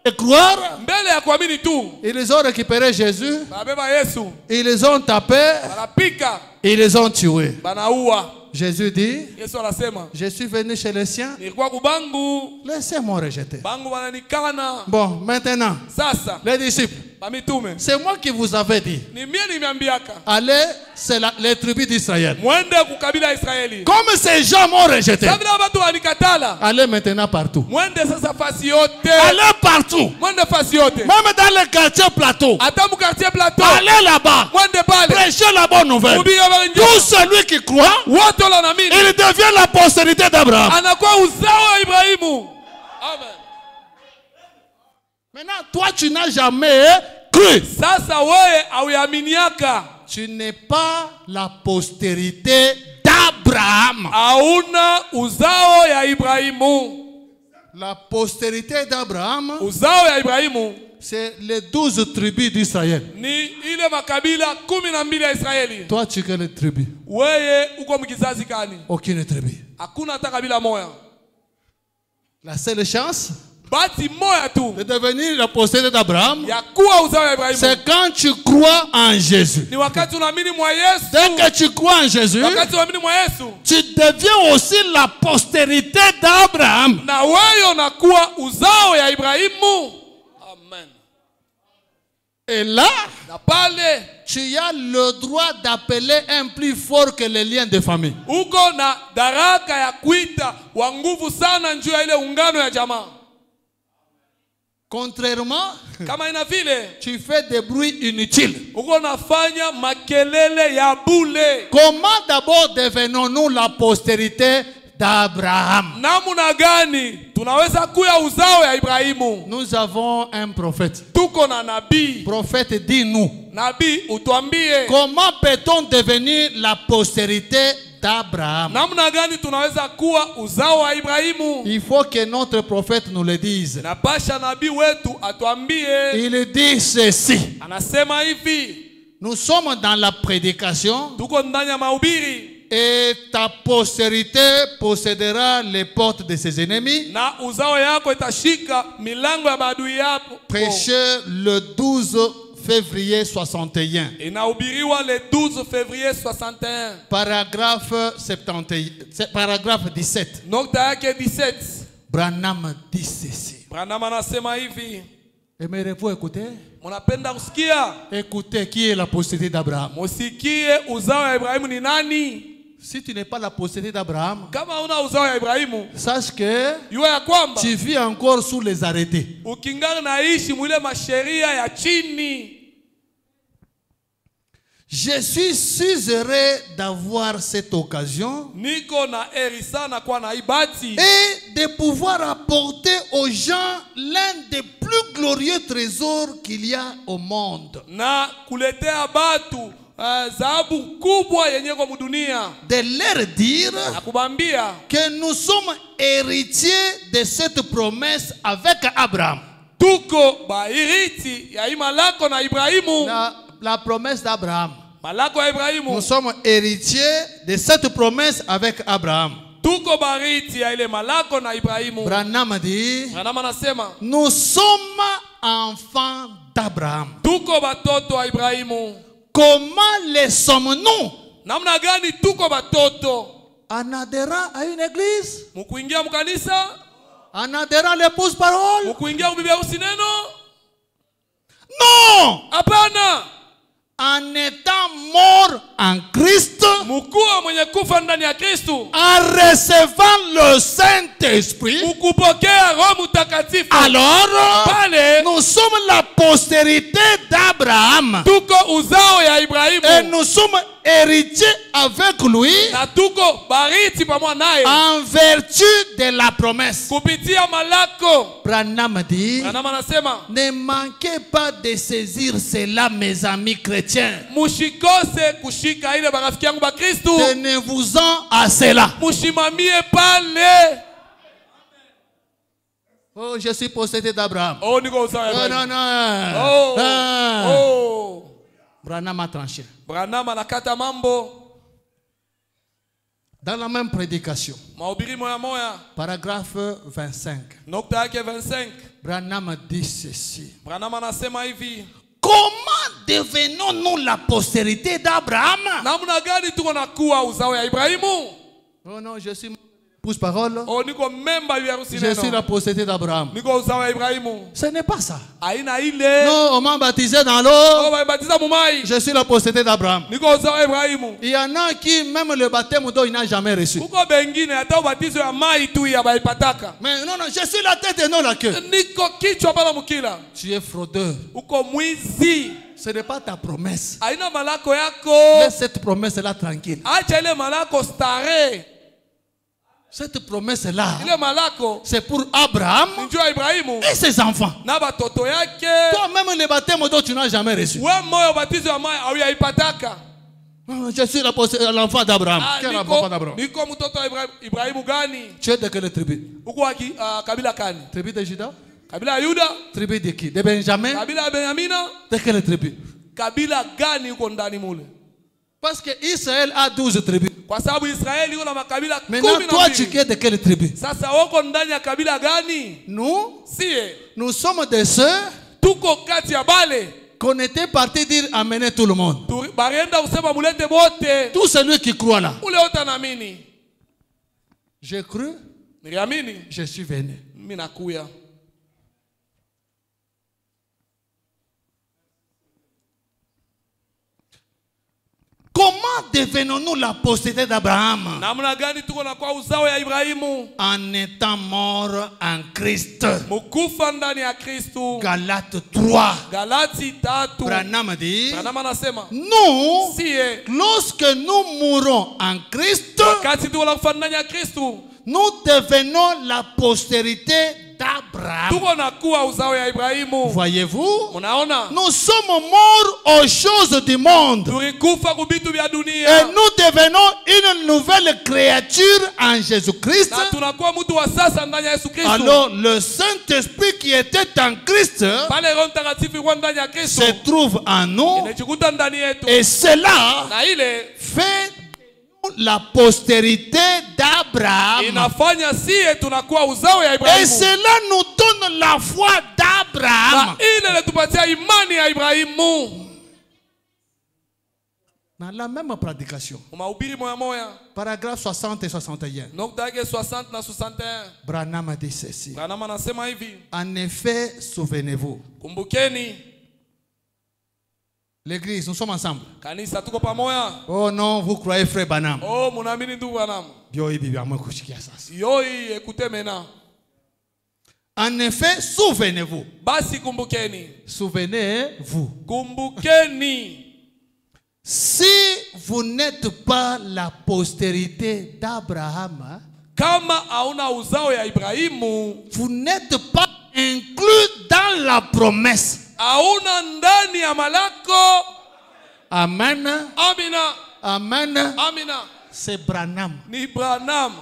de croire, mbele ya kuamini tu, ils ont récupéré Jésus, babeba Yesu, ils les ont tapés, banapika, ils les ont tués. banaua. Jésus dit, Yesu anasema, je suis venu chez les siens, nilikuwa kubangu, laissez-moi rejeter. bangu wananikana. Bon, maintenant, Sasa, les disciples, bamitume, c'est moi qui vous avais dit, ni mie nimeambiaka, allez, c'est les tribus d'Israël. mwende kukabila Israeli. Comme ces gens m'ont rejeté, Sabila watu wanikatala, allez maintenant partout. mwende sasa fasi yote. Allez partout. Mwende fasi yote. Même dans le quartier plateau. Hata mu quartier plateau. Allez là-bas. Mwende pale. Prêchez la bonne nouvelle. Hubiri habari njema. Tout celui qui croit, Wote wanaamini. il devient la postérité d'Abraham. Anakuwa uzao wa Ibrahimu. Amen. Maintenant, toi, tu n'as jamais cru. Sasa wewe hauaminiaka. Tu n'es pas la postérité d'Abraham. Hauna uzao ya Ibrahimu. La postérité d'Abraham, Uzao ya Ibrahimu c'est les 12 tribus d'Israël. ni ile makabila 12 ya Israeli. Toi, tu es les tribus. Wewe uko mkizazi gani? Aucune tribu. Hakuna hata kabila moja. La seule chance Bati moja tu de devenir la postérité d'Abraham, ya kuwa uzao ya Ibrahimu c'est quand tu crois en Jésus. ni wakati unaamini mwa Yesu. Dès que tu crois en Jésus, Wakati unaamini mwa Yesu, tu deviens aussi la postérité d'Abraham. na wewe unakuwa uzao ya Ibrahimu. Amen. Et là, Na pale tu as le droit d'appeler un plus fort que les liens de famille. uko na daraka ya kuita wa nguvu sana njuu ya ile ungano ya jamaa. Contrairement, Kama ina vile tu fais des bruits inutiles. uko nafanya makelele ya bule. Comment d'abord devenons-nous la postérité d'Abraham? Namuna gani tunaweza kuya uzao ya Ibrahimu? Nous avons un prophète. Tuko na nabii. Prophète, dis-nous. Nabii utuambie Comment peut-on devenir la postérité d'Abraham? namna gani tunaweza kuwa uzao wa Ibrahimu? Il faut que notre prophète nous le dise. Napasha nabii wetu atuambie. Il dit ceci. Anasema hivi, Nous sommes dans la prédication tuko ndani ya mahubiri Et ta postérité possédera les portes de ses ennemis. na uzao yako itashika milango ya maadui yako. Prêché le 12 février 61. Inahubiriwa le 12 février 61. Paragraphe 70, paragraphe 17. Nokta yake 17. Branham dit ceci. Branham anasema hivi. Aimerez-vous écouter? Munapenda kusikia? Écoutez, qui est la postérité d'Abraham? Musikie uzao ya Ibrahimu ni nani? Si tu n'es pas la postérité d'Abraham, Kama una uzao ya Ibrahimu, sache que yua ya kwamba tu vis encore sous les arrêtés. ukingana naishi mwile masheria ya chini. Je suis si heureux d'avoir cette occasion Niko na eri sana kwa na ibati et de pouvoir apporter aux gens l'un des plus glorieux trésors qu'il y a au monde. na kuletea batu dhahabu kubwa yenye kwa mudunia, De leur dire na kubambia que nous sommes héritiers de cette promesse avec Abraham. tuko bairiti ya hii malako na Ibrahimu. La promesse d'Abraham. Malako ya Ibrahimu. Nous sommes héritiers de cette promesse avec Abraham. Tuko bariti ya ile malako na Ibrahimu. Branham dit, Branham anasema nous sommes enfants d'Abraham. tuko batoto wa Ibrahimu. Comment les sommes-nous? Namna gani tuko batoto? En adhérant à une église, Mukuingia mkanisa, en adhérant à l'épouse parole? mukuingia bibi harusi neno? Non! Hapana. En étant mort en Christ, Mukua mwenye kufa ndani ya Kristu, en recevant le Saint-Esprit, ukupokea Roho Mtakatifu, alors pale nous sommes la postérité d'Abraham tuko uzao ya Ibrahimu et nous sommes héritiers avec lui na tuko bariti pamoja naye en vertu de la promesse. kupitia malako. Branham dit, Branham anasema ne manquez pas de saisir cela, mes amis chrétiens. mushikose kushika ile barafiki yangu ba Kristu. Tenez-vous-en à cela. Mushimamie pale. Oh, je suis possédé d'Abraham. Oh, niko uzao ya Oh, Ibrahimu. non, non. Oh. Ah. Oh. Branham a tranché. Branham anakata mambo. Dans la même prédication, Mahubiri moya moya. paragraphe 25, Nokta yake 25. Branham dit ceci. Branham anasema hivi. Comment devenons-nous la postérité d'Abraham? Namna gani tuko na kuwa uzao ya Ibrahimu? Oh non, je suis épouse parole. Oh, niko memba yu harusi Je suis la neno. postérité d'Abraham. Niko uzao ya Ibrahimu. Ce n'est pas ça. Aina ile. Non, on m'a baptisé dans Oh, l'eau. baibatiza mumai. Je suis la postérité d'Abraham. Niko uzao ya Ibrahimu. Il y en a qui, même le baptême d'eau, il n'a jamais reçu. Kuko bengine hata ubatizo ya mai tu ya baipataka. Mais non, non, je suis la tête et non la queue. Niko kichwa pala mukila. Tu es fraudeur. Uko mwizi. Ce n'est pas ta promesse. Aina malako yako. Laisse cette promesse-là tranquille. Acha ile malako stare. Cette promesse-là, Ile malako c'est pour Abraham njoo ya Ibrahimu et ses enfants. na batoto yake. Toi-même, le baptême d'eau, tu n'as jamais reçu. We moyo ubatizo ya mai au yaipataka. Je suis l'enfant d'Abraham. Quel enfant d'Abraham? Niko mtoto wa Ibrahimu gani? Tu es de quelle tribu? Uko wa kabila kani? Tribu de Juda? Kabila ya Yuda? Tribu de qui? De Benjamin? Kabila ya Benyamina? De quelle tribu? Kabila gani uko ndani mule? Parce que Israël a 12 tribus. Kwa sababu Israeli iko na makabila 12. Maintenant, toi, tu es de quelle tribu? Sasa wako ndani ya kabila gani? Nous, Sie nous sommes de ceux tuko kati ya bale. qu'on était parti dire amener tout le monde. Barienda kusema mulete bote. Tout celui qui croit là. Ule wote anaamini. J'ai cru, Niliamini, je suis venu. mimi nakuya. Comment devenons-nous la postérité d'Abraham? Namna gani tuko na kwa uzao ya Ibrahimu? En étant mort en Christ. Mukufa ndani ya Kristu. Galates 3. Galati 3. Branham dit, Branham anasema nous, sie lorsque nous mourons en Christ, wakati tuko na kufa ndani ya Kristu nous devenons la postérité d'Abraham. tuko na kuwa uzao ya Ibrahimu. Voyez-vous? Unaona? Nous sommes morts aux choses du monde. Tulikufa kubitu vya Et dunia nous devenons une nouvelle créature en Jésus-Christ. na tunakuwa mtu wa sasa ndani ya Yesu Kristo. Alors le Saint-Esprit qui était en Christ Pale Roho Mtakatifu yuko ndani ya Kristo se trouve en nous. inajikuta ndani yetu, Et cela na ile fait de la postérité d'Abraham. inafanya sie tunakuwa uzao ya Et Ibrahimu. cela nous donne la foi d'Abraham. Na ile letupatia imani ya Ibrahimu. Dans la même prédication, Mahubiri moya moya. paragraphe 60 et 61, Nukta yake 60 na 61. Branham a dit ceci. Branham anasema hivi. En effet, souvenez-vous, Kumbukeni, l'église, nous sommes ensemble. kanisa tuko pamoja. Oh non, vous croyez frère Branham. Oh, munaamini ndugu Branham. Yoi, écoutez maintenant. En effet, souvenez-vous. Basi kumbukeni. Souvenez-vous. Kumbukeni. Si vous n'êtes pas la postérité d'Abraham, Kama hauna uzao ya Ibrahimu, vous n'êtes pas inclus dans la promesse. hauna ndani ya malako. Amen. Amina. Amen. Amina. C'est Branham. Ni Branham.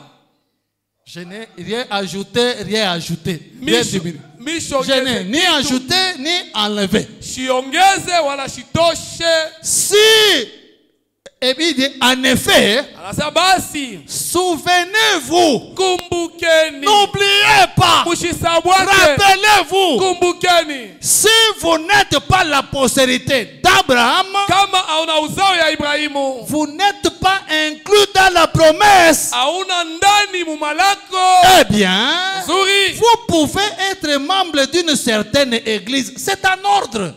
Je n'ai rien ajouté, rien ajouté. Rien diminué. Je n'ai ni ajouté ni enlevé. Shiongeze wala shitoshe. Si, et puis il dit, en effet, Anasema basi souvenez-vous, kumbukeni. n'oubliez pas, Mushisabwake. rappelez-vous, Kumbukeni. si vous n'êtes pas la postérité d'Abraham, Kama hauna uzao ya Ibrahimu, vous n'êtes pas inclus dans la promesse, hauna ndani mumalako. eh bien, Zuri. vous pouvez être membre d'une certaine église. C'est un ordre.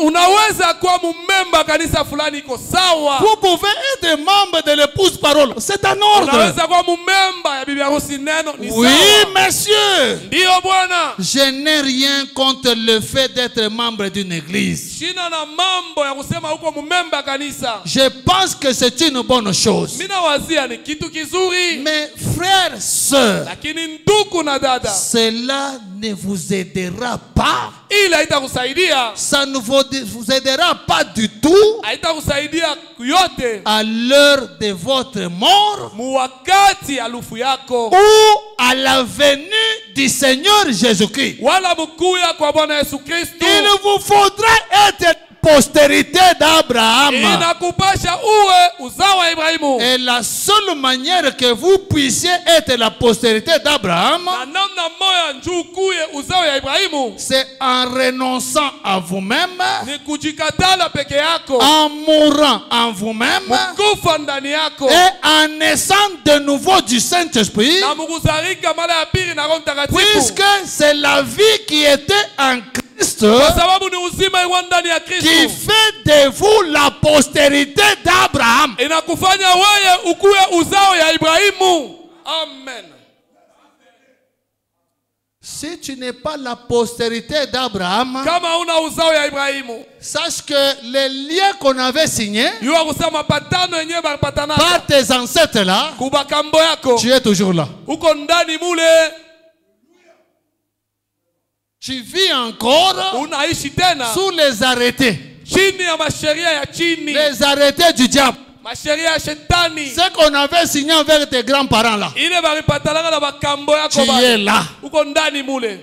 Unaweza kuwa mumemba kanisa fulani iko sawa. Vous pouvez être membre de l'épouse parole. C'est un ordre. Unaweza kuwa mumemba ya bibi harusi neno ni Oui, sawa. monsieur. Ndio bwana. Je n'ai rien contre le fait d'être membre d'une église. Shina na mambo ya kusema uko mumemba kanisa. Je pense que c'est une bonne chose. Mina wazia ni kitu kizuri. Mais frères, sœurs, Lakini ndugu na dada, cela ne vous aidera pas. ile haitakusaidia. Ça ne vous aidera pas du tout Haitakusaidia yote à l'heure de votre mort muwakati alufu yako ou à la venue du Seigneur Jésus-Christ. wala mkuya kwa Bwana Yesu Kristo. Il vous faudra être postérité d'Abraham. Inakupasha uwe uzao wa Ibrahimu. Et la seule manière que vous puissiez être la postérité d'Abraham, Na namna moya njuu kuye uzao ya Ibrahimu c'est en renonçant à vous-même, ni kujikatala peke yako, en mourant en vous-même mkufa ndani yako, et en naissant de nouveau du Saint-Esprit, na mukuzarika mara ya pili na Roho Mtakatifu, puisque c'est la vie qui était en Christ kwa sababu ni uzima iwa ndani ya qui Kristo fait de vous la postérité d'Abraham. inakufanya wewe ukuwe uzao ya Ibrahimu. Amen. Si tu n'es pas la postérité d'Abraham, Kama una uzao ya Ibrahimu, sache que les liens qu'on avait signés yuwa kusema patano yenyewe balipatana par tes ancêtres là, kubakambo yako, tu es toujours là. uko ndani mule, Tu vis encore unaishi tena sous les arrêtés. chini ya masheria ya chini, Les arrêtés du diable. masheria ya shetani. Ce qu'on avait signé avec tes grands-parents là. Ile balipatanaka na bakambo Tu yako es là. uko ndani mule,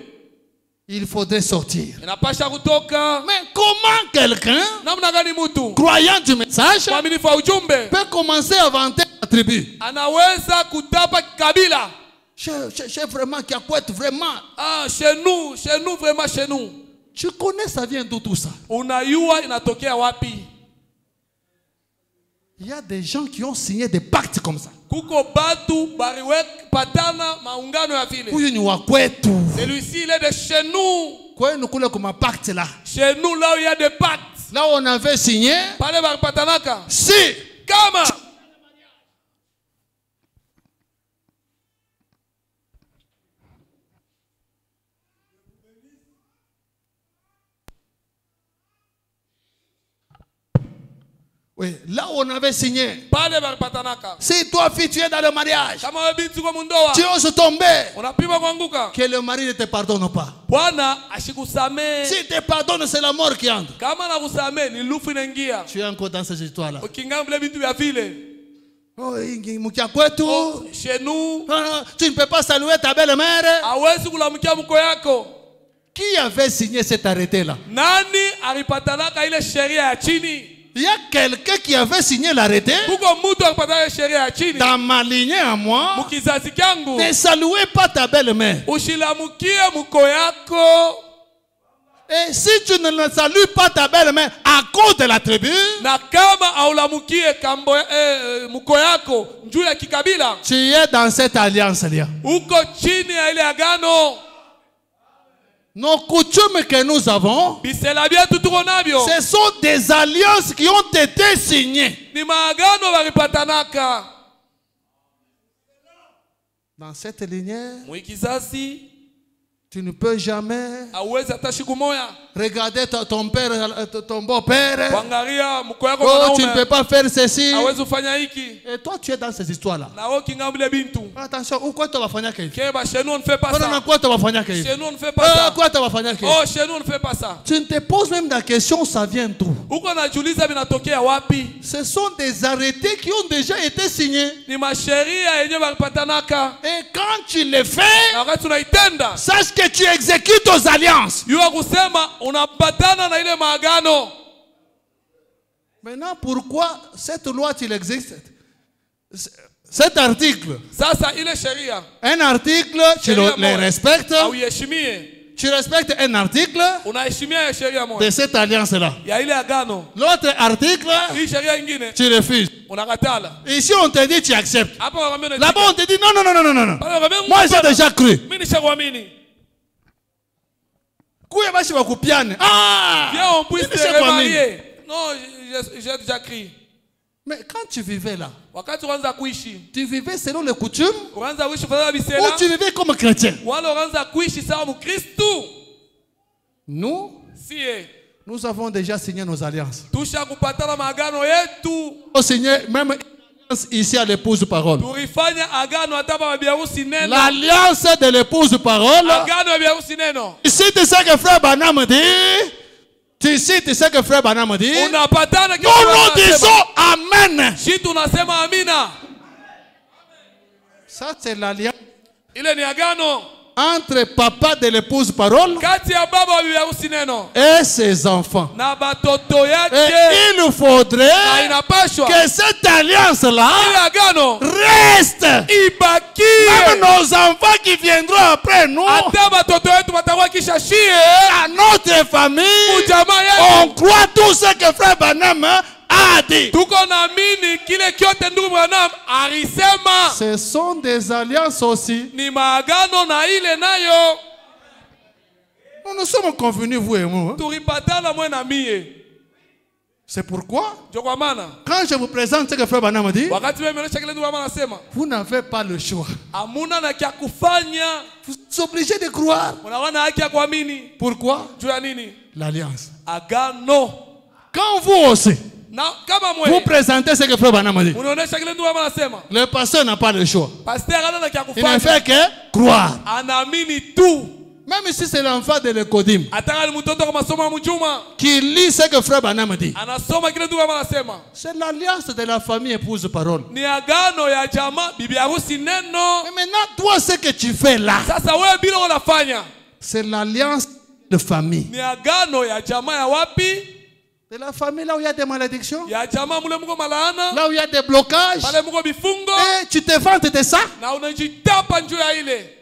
Il faudrait sortir. inapasha kutoka. Mais comment quelqu'un, Namna gani mtu croyant du message, mwaminifu wa ujumbe peut commencer à vanter la tribu? anaweza kutapa kabila? Chez vraiment qui acquitte vraiment. Ah, chez nous, vraiment chez nous. Tu connais ça vient d'où tout ça? Unayua inatokea wapi? Il y a des gens qui ont signé des pactes comme ça. Kuko batu bariwek patana maungano ya vile. Huyu ni wa kwetu. Celui-ci il est de chez nous. Kwenu kule kuma pacte là. Chez nous là où il y a des pactes. Là où on avait signé. Pale baripatanaka. Si. Kama Oui, là où on avait signé. pale baripatanaka. Si toi, fille, tu es dans le mariage, Kama wewe binti kwa mundoa, tu oses tomber, unapima kuanguka, que le mari ne te pardonne pas. Bwana ashikusamee. S'il te pardonne, c'est la mort qui entre. Kama nakusamee ni lufu inaingia. Tu es encore dans cette histoire-là. Ukingana vile vitu vya vile. Oh, Mukia kwetu. Oh, chez nous, Tu ne peux pas saluer ta belle-mère. hawezi kulamkia mko yako. Qui avait signé cet arrêté-là? Nani alipatanaka ile sheria ya chini? Il y a quelqu'un qui avait signé l'arrêté. kuko mtu akapata sheria ya chini Dans ma lignée à moi, mukizazi kyangu, ne saluez pas ta belle-mère. ushilamukie mko yako. Et si tu ne salues pas ta belle-mère à cause de la tribu, Na kama aulamukie kambo mko yako njuu ya kikabila, tu es dans cette alliance-là. uko chini ya ile agano. Nos coutumes que nous avons, Bisela byetu tuko nabyo ce sont des alliances qui ont été signées. ni maagano balipatanaka. Dans cette lignée, Mwikizazi tu ne peux jamais hauwezi hata siku moja regarder ton père, ton beau-père. kuangalia mko yako Oh, tu ne peux mwanaume pas faire ceci. hawezi kufanya hiki, Et toi, tu es dans ces histoires-là. na wewe kingambule bintu Attention, ou quoi tu vas faire quelque chose? keba chez nous on ne fait pas Non, non, ça, quoi tu vas faire quelque chose? chez nous on ne fait pas ça, Quoi tu vas faire quelque chose? oh chez nous on ne fait pas ça. Tu ne te poses même la question, ça vient d'où? Uko najiuliza vinatokea wapi? Ce sont des arrêtés qui ont déjà été signés. Ni masheria yenyewe balipatanaka, Et quand tu les fais, na wakati unaitenda sache que tu exécutes aux alliances. yua kusema unapatana na ile maagano. Maintenant, pourquoi cette loi, tu l'exécutes? Cet article, Sasa ile sheria un article, tu Sheria le moja respectes. auiheshimie, Tu respectes un article unaheshimia ya sheria de moja cette alliance-là. ya ile agano. L'autre article, Hii sheria ingine tu refuses. unakatala. Ici, on te dit, tu acceptes. Hapa wakwambia Là-bas, on te dit, non, non, non, non, non, non. Pale wakwambia Moi, j'ai déjà cru. mimi nishakuamini. Kuya bashi bakupiane. Ah! Viens on puisse Mimi te nishakuamini. remarier. Non, j'ai déjà crié. Mais quand tu vivais là, Wakati uanza kuishi, tu vivais selon les coutumes uanza kuishi fadhila ou bisela, tu vivais comme chrétien? wala uanza kuishi sawa Mkristu. Nous, Sie nous avons déjà signé nos alliances. tusha kupatana maagano yetu, Nous signé même ici à l'épouse parole. tulifanya agano hata pa biharusi neno, L'alliance de l'épouse parole. agano ya biharusi neno. Ici, tu sais que frère Banam dit. Tu sais que frère Banam dit. Unapatana Nous nous disons Amen. shi tunasema amina. Ça, c'est l'alliance Ile ni agano entre papa de l'épouse parole kati ya baba wa biharusi neno et ses enfants. na batoto Et yake, il na faudrait inapashwa que cette alliance-là ile agano reste. ibakie. Même nos enfants qui viendront après nous, Hata batoto wetu watakuwa kisha shie à notre famille, ujamaa on yetu. croit tout ce que frère Banam a dit. Tuko naamini kile kyote ndugu Branham alisema Ce sont des alliances aussi. ni maagano, na ile nayo Nous sommes convenus, vous et moi. tulipatana mwe na mie. C'est pourquoi, Ndio kwa maana quand je vous présente ce que frère Banam dit, wakati wewe umeonyesha kile ndugu Branham anasema, vous n'avez pas le choix. hamuna na kia kufanya, Vous êtes obligés de croire. unaona haki ya kuamini. Pourquoi? Juu ya nini? L'alliance. Agano. Quand vous aussi, Na kama vous mwe présentez ce que frère Banam dit, unaonyesha kile ndugu Branham anasema, le pasteur n'a pas le choix. pastor hana na kia Il ne kufanya, fait que croire. anaamini tu. Même si c'est l'enfant de l'Ecodim Hata ni mtoto kwa masomo ya mjuma qui lit ce que frère Banam dit, anasoma kile ndugu Branham anasema, c'est l'alliance de la famille épouse parole. ni agano ya jamaa bibi harusi neno. Mais maintenant, toi, ce que tu fais là, Sasa wewe bila unafanya c'est l'alliance de famille. ni agano ya jamaa ya wapi? De la famille là où il y a des malédictions, Ya jamaa mule mko malaana, là où il y a des blocages, pale mko bifungo, et tu te vantes de ça. na unajitapa njoo ya ile.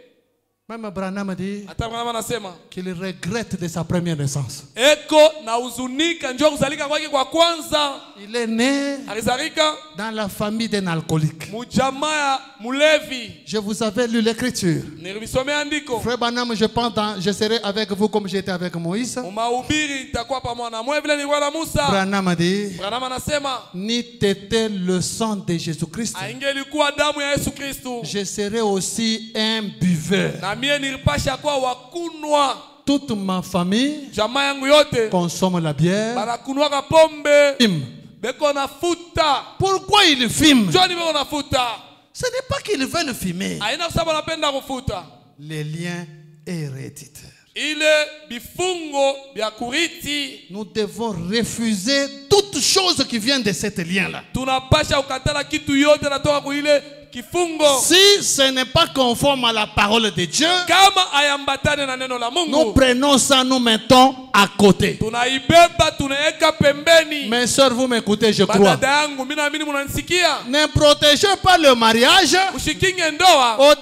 Même Branham dit Hata Branham anasema qu'il regrette de sa première naissance. eko na huzunika njoo kuzalika kwake kwa kwanza. Il est né Alizalika dans la famille d'un alcoolique. mujamaa ya mulevi. Je vous avais lu l'écriture. Nilisomea andiko. Frère Branham, je pense, je serai avec vous comme j'étais avec Moïse. Mahubiri itakuwa pamoja na mwe vile nilikuwa na Musa. Branham dit, Branham anasema ni t'était le sang de Jésus-Christ, aingelikuwa damu ya Yesu Kristo, je serai aussi un buveur. na mie nilipasha kuwa wakunwa. Toute ma famille Jamaa yangu yote consomme la bière. banakunwaka pombe, Fume. beko nafuta. Pourquoi il fume? Njoni beko nafuta. Ce n'est pas qu'ils veulent fumer. Haina kusema napenda kufuta. Les liens héréditaires. Ile bifungo vya kuriti Nous devons refuser toute chose qui vient de cet lien-là. tunapasha ukatala kitu yote natoka kuile kifungo. Si ce n'est pas conforme à la parole de Dieu, Kama ayambatane na neno la Mungu, nous prenons ça, nous mettons à côté. tunaibeba tunaweka pembeni. Mes soeurs, vous m'écoutez, je crois. Badada yangu, mimi naamini mnanisikia. Ne protégez pas le mariage Ushikinge ndoa au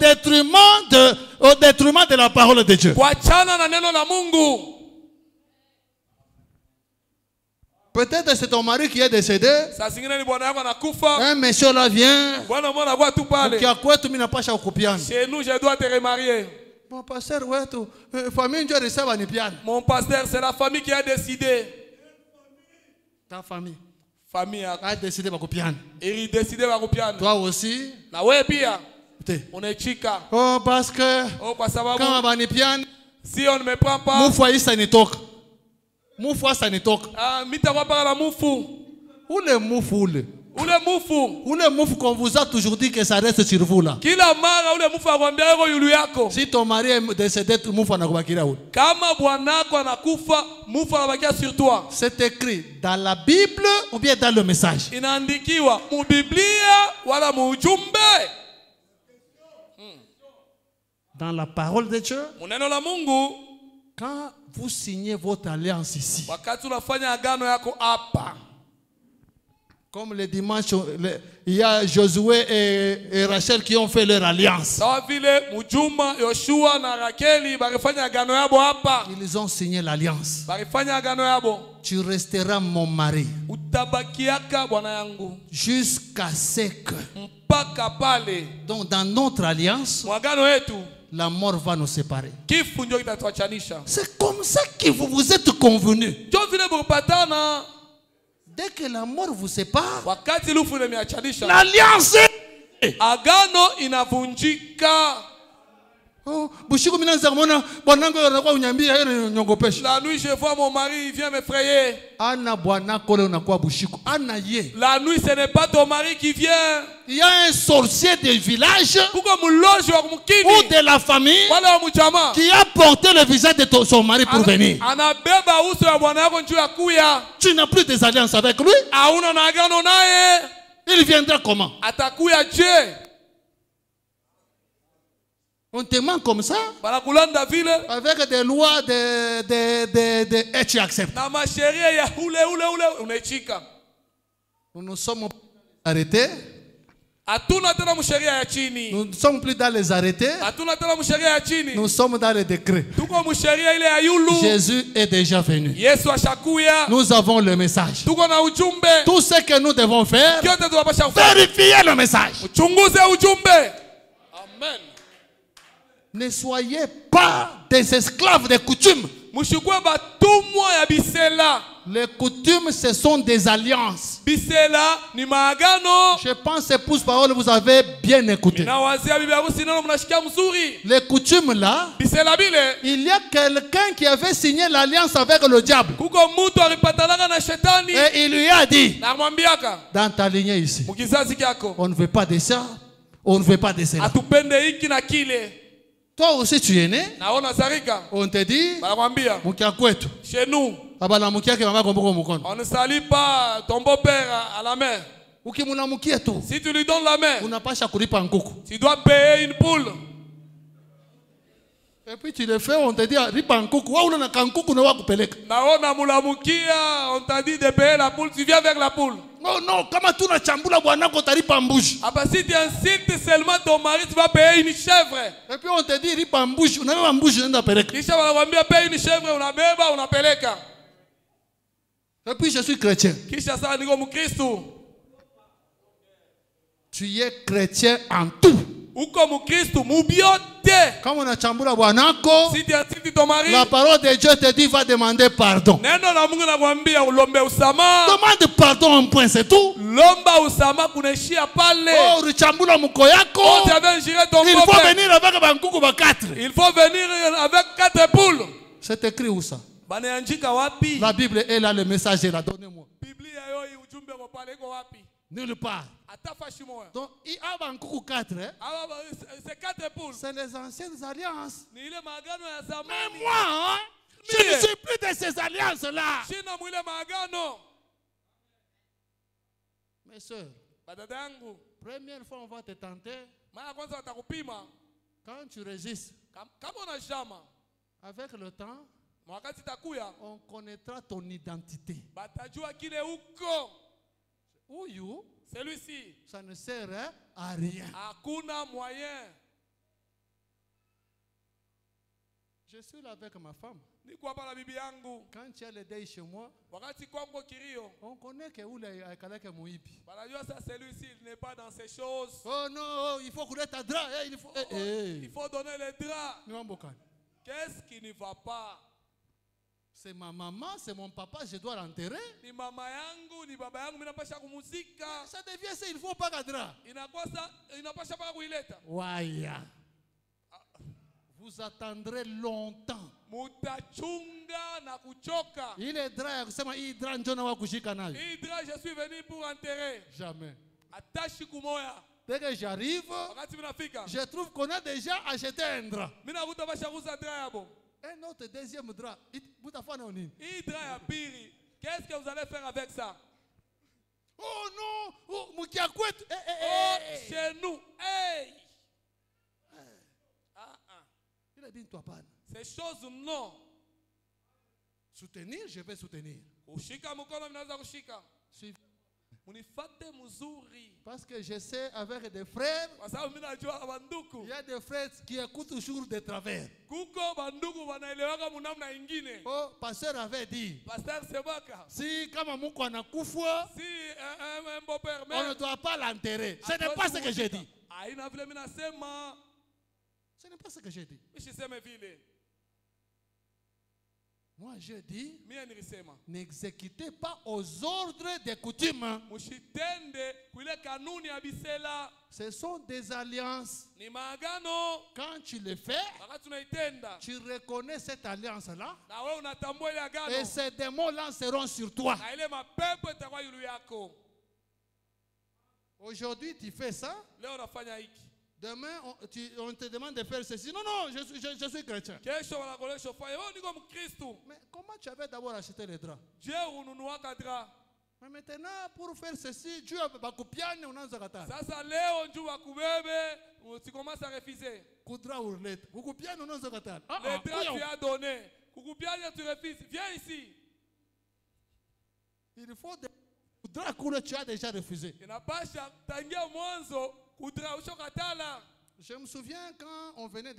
détriment de la parole de Dieu. kuachana na neno la Mungu. Peut-être c'est ton mari qui est décédé. Saa zingine ni bwana yako anakufa. Un monsieur là vient. Bwana mwana kwa tu pale. Chez nous, je dois te remarier. Mon pasteur, famille, Dieu recevra ni piano. Mon pasteur, c'est la famille qui a décidé. Ta famille. Famille a décidé de piano. Il décidé de piano. Toi aussi. Na wewe pia. On est chica. Oh, parce que. Oh, kwa sababu. Quand on va ni piano. Si on ne me prend pas. Mufwa isa ni toka. Mufwa sa ni toka. Ah, mita kwa para la mufu. Ule mufu ule. Ule mufu. Ule mufu qu'on vous a toujours dit que ça reste sur vous là. Kila mara ule mufu akwambia yako yulu yako. Si ton mari est décédé, mufu anakubakia ule. Kama bwanako anakufa, mufu anabakia sur toi. C'est écrit dans la Bible ou bien dans le message? Inaandikiwa mu Biblia wala mu ujumbe. Dans la parole de Dieu. Muneno la Mungu. Quand vous signez votre alliance ici, wakati unafanya agano yako hapa, comme le dimanche, il y a Josué et Rachel qui ont fait leur alliance. Sawa vile Mujuma, Yoshua na Rakeli barifanya agano yabo hapa. Ils ont signé l'alliance. Barifanya agano yabo. Tu resteras mon mari. Utabakiaka bwana yangu. Jusqu'à ce que. Mpaka pale. Donc dans notre alliance, mwagano yetu, la mort va nous séparer. C'est comme ça que vous vous êtes convenus. Dès que la mort vous sépare, l'alliance agano inavunjika. Oh, Bushiku minanza mona bwanango yanakuwa unyambia yeye nyongopesha. La nuit je vois mon mari, il vient m'effrayer. Ana bwanako leo unakuwa Bushiku. Ana ye. La nuit ce n'est pas ton mari qui vient. Il y a un sorcier du village ou de la famille qui a porté le visage de son mari pour venir. Tu n'as plus des alliances avec lui. Il viendra comment? On te ment comme ça. Avec des lois et tu acceptes. Nous nous sommes arrêtés. Nous ne sommes plus dans les arrêtés. Nous sommes dans les décrets. Jésus est déjà venu. Nous avons le message. Tout ce que nous devons faire, vérifier le message. Amen. Ne soyez pas des esclaves des coutumes. Les coutumes, ce sont des alliances. Je pense, épouse parole, vous avez bien écouté. Les coutumes là, il y a quelqu'un qui avait signé l'alliance avec le diable. Et il lui a dit, dans ta lignée ici, on ne veut pas de ça, on ne veut pas de cela. Toi aussi tu es né. On te dit, chez nous, on ne salue pas ton beau-père à la main. Si tu lui donnes la main, tu dois payer une poule. Et puis tu le fais, on te dit, on t'a dit de payer la poule, tu viens avec la poule. Oh non, comment tu n'as chambula boana ko tari pambouche. Ah bah si tu incites seulement ton mari, tu vas payer une chèvre. Et puis on te dit ri pambouche, on a pambouche nenda peleka. Kisha wanakuambia paye une chèvre, unabeba unapeleka. Et puis je suis chrétien. Kisha sasa niko mkristo. Tu es chrétien en tout. Uko mkristo mubiote. Comme on a chambula boanako, si tu incites ton mari, la parole de Dieu te dit va demander pardon. Neno la Mungu nakwambia ulombe usama. Demande pardon un point, c'est tout. Lomba usama kunaishia pale. Oh, richambula mko yako. Oh, tu avais ingéré ton il faut venir avec bankuku ba 4. Il faut venir avec 4 poules. C'est écrit où ça? Banaandika wapi? La Bible est là, le message est là, donnez-moi. Biblia yoi ujumbe mpale iko wapi? Nulle part. Donc, il y a beaucoup 4. C'est 4 poules. C'est les anciennes alliances. Mais moi, hein, je ne suis plus de ces alliances-là. Mes soeurs, Première fois, on va te tenter. Mara kwanza watakupima. Quand tu résistes, Kama unajama, avec le temps, wakati takuya, on connaîtra ton identité. batajua kile uko. Ou you, Celui-ci, ça ne sert à rien. hakuna moyen. Je suis là avec ma femme. Niko hapa na bibi yangu. Quand tu as le deuil chez moi, Wakati kwangu kirio, on connaît que où les akalaka muibi. banajua ça celui-ci il n'est pas dans ces choses. Oh non, oh, il faut couler ta drap. Il faut. Il faut donner les draps. Qu'est-ce qui ne va pas? C'est ma maman, c'est mon papa, je dois l'enterrer. Ni mama yangu, ni baba yangu, mimi napasha kumuzika. Ça devient ça, il faut pas cadra. Inakosa, inapasha paka kuileta. Waya. Vous attendrez longtemps. Mutachunga na kuchoka. Il est drap, kusema hii drap njoo na wakushika nayo. Hii drap, je suis venu pour enterrer. Jamais. Atashi kumoya. Dès que j'arrive, Wakati minafika, je trouve qu'on a déjà acheté un drap. mina kuta basha kuza drap yabo. Un autre deuxième drap. Boutafana onini. Hii drap ya pili. Qu'est-ce que vous allez faire avec ça? Oh non, oh mukiakwet. Oh, chez nous. Hey. Il a dit toi pas. Ces choses non. Soutenir, je vais soutenir. Ushika mkono mnaweza kushika. Suivez. Munifate mzuri. Parce que je sais avec des frères, Kwa sababu mimi najua banduku. il y a des frères qui écoutent toujours de travers. Kuko banduku wanaelewaka munamna ingine. Oh, pasteur avait dit, Pasteur Sebaka. si kama muko anakufa, Si un beau père on ne doit pas l'enterrer. Ce n'est pas ce que j'ai dit. Aina vile mimi nasema. Ce n'est pas ce que j'ai dit. Mishiseme vile. Moi, je dis, Mimi nilisema. n'exécutez pas aux ordres des coutumes. Mushitende kuile kanuni ya bisela. Ce sont des alliances. Ni maagano. Quand tu le fais, Wakati tunaitenda. tu reconnais cette alliance-là. Na wewe unatambua ile agano. Et ces démons-là seront sur toi. Na ile mapepo itakuwa yulu yako. Aujourd'hui, tu fais ça. Leo unafanya hiki. Demain, on te demande de faire ceci. Non, non, je suis chrétien. Kesho wanakolesha ufanye. Wewe niko Mkristo. Mais comment tu avais d'abord acheté les draps? Je ununuaka drap. Mais maintenant, pour faire ceci, Dieu va couper, on a zakata. Sasa leo njoo wakubebe, usikomasa à refuser. Kudra urlet. Vous coupez, on a zakata. Les draps tu as donné. Kukupiania tu refuses. Viens ici. Il faut des draps que tu as déjà refusé. Inapasha tangia mwanzo kudra ushokatala. Je me souviens quand on venait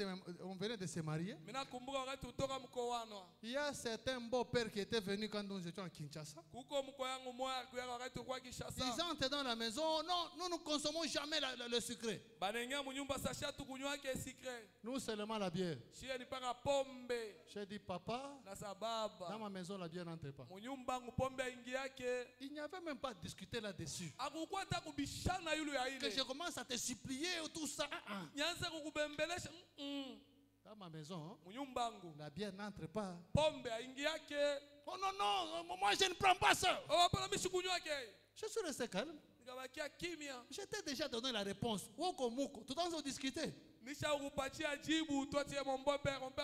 de se marier. Mina kumbuka wakati utoka mkoano. Il y a certains beaux-pères qui étaient venus quand nous étions à Kinshasa. Kuko mko yangu moya kuya wakati kwa Kinshasa. Ils entrent dans la maison. Non, nous ne consommons jamais le sucré. Banenga munyumba sasha tu kunywake secret. Nous seulement la bière. Shia ni paka pombe. J'ai dit papa, Na sababa. dans ma maison la bière n'entre pas. Munyumba ngupombe ingi yake. Il n'y avait même pas discuté là-dessus. Akukuwa ta kubishana yulu ya Que ile. je commence à te supplier tout ça. Nyanza kukubembelesha. Dans ma maison, Munyumbangu. la bière n'entre pas. Pombe ingi yake. Oh non, non, moi je ne prends pas ça. Oh hapana mimi sikunywake. Je suis resté calme. Nikabakia kimya. J'étais déjà donné la réponse. Woko moko, tout le temps on discutait. Nisha kupatia jibu toi tu es mon bon père, on peut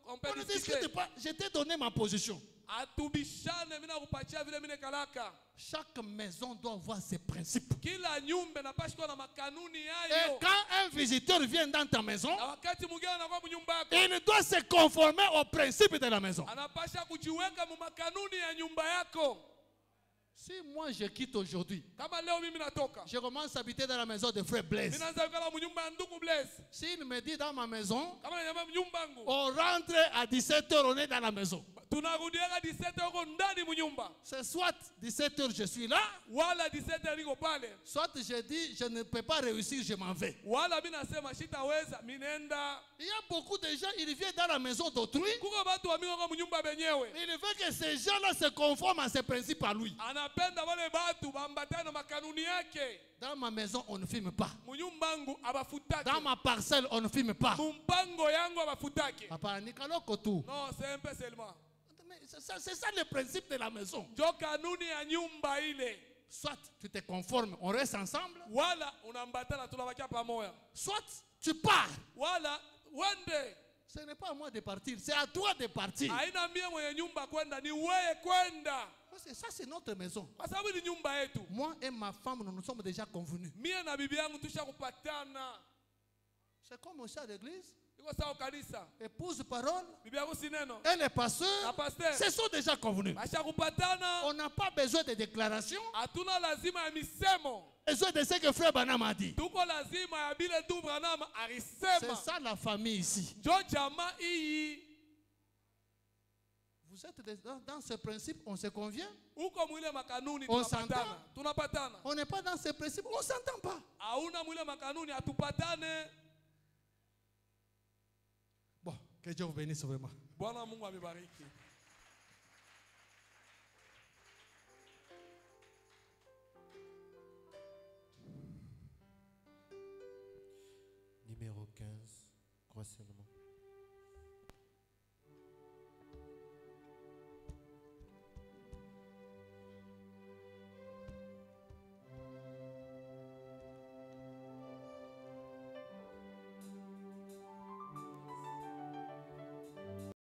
On ne discuter. discute pas. Je t'ai donné ma position. Atubishane mimi nakupatia vile mimi kalaka. Chaque maison doit avoir ses principes. Kila nyumba inapaswa kuwa na makanuni Et yayo. quand un visiteur vient dans ta maison, Na wakati mwingine anakuwa mnyumba yako, il doit se conformer aux principes de la maison. anapaswa kujiweka mu makanuni ya nyumba yako. Si moi je quitte aujourd'hui, Kama leo mimi natoka, je commence à habiter dans la maison de frère Blaise. mimi naanza kukala mnyumba ya ndugu Blaise. S'il me dit dans ma maison, Kama nanyama mnyumbangu, on rentre à 17h, on est dans la maison. tunarudiaka 17 huko ndani mnyumba. C'est soit 17h je suis là, Wala 17 niko pale. soit je dis je ne peux pas réussir, je m'en vais. Wala mimi nasema sitaweza, mimi nenda. Il y a beaucoup de gens, ils viennent dans la maison d'autrui. Kuko watu wa mingi wako mnyumba benyewe. Il veut que ces gens-là se conforment à ses principes à lui. Anapenda wale batu bambatane na makanuni yake. Dans ma maison, on ne fume pas. Mnyumbangu abafutake. Dans ma parcelle, on ne fume pas. Mumpango yangu abafutake. Papa, Nikaloko tout. Non, c'est un peu seulement. Mais c'est ça le principe de la maison. Jo kanuni ya nyumba ile. Soit tu te conformes, on reste ensemble. Wala unambatana tunabakia pamoja. Soit tu pars. Wala wende. Ce n'est pas à moi de partir, c'est à toi de partir. Haina mie mwenye nyumba kwenda, ni wewe kwenda. Parce que ça, c'est notre maison. Kwa sababu ni nyumba yetu. Moi et ma femme, nous nous sommes déjà convenus. Mie na bibi yangu tushakupatana. C'est comme aussi à l'église. Iko sawa kanisa. Épouse parole. Bibi yangu si neno. Et les pasteurs. Na pasteur. Se sont déjà convenus. Bashakupatana. On n'a pas besoin de déclarations. Hatuna lazima ya misemo. Besoin de ce que frère Branham a dit. Tuko lazima ya bile tu Branham C'est alisema. ça la famille ici. Jo jamaa hii. Vous êtes dans ce principe, on se convient. Uko mwile makanuni On tunapatana. Tunapatana. On n'est pas dans ce principe, on ne s'entend pas. Hauna mwile makanuni atupatane. Bon, que Dieu vous bénisse vraiment. Bwana Mungu amebariki. Numéro 15, crois seulement.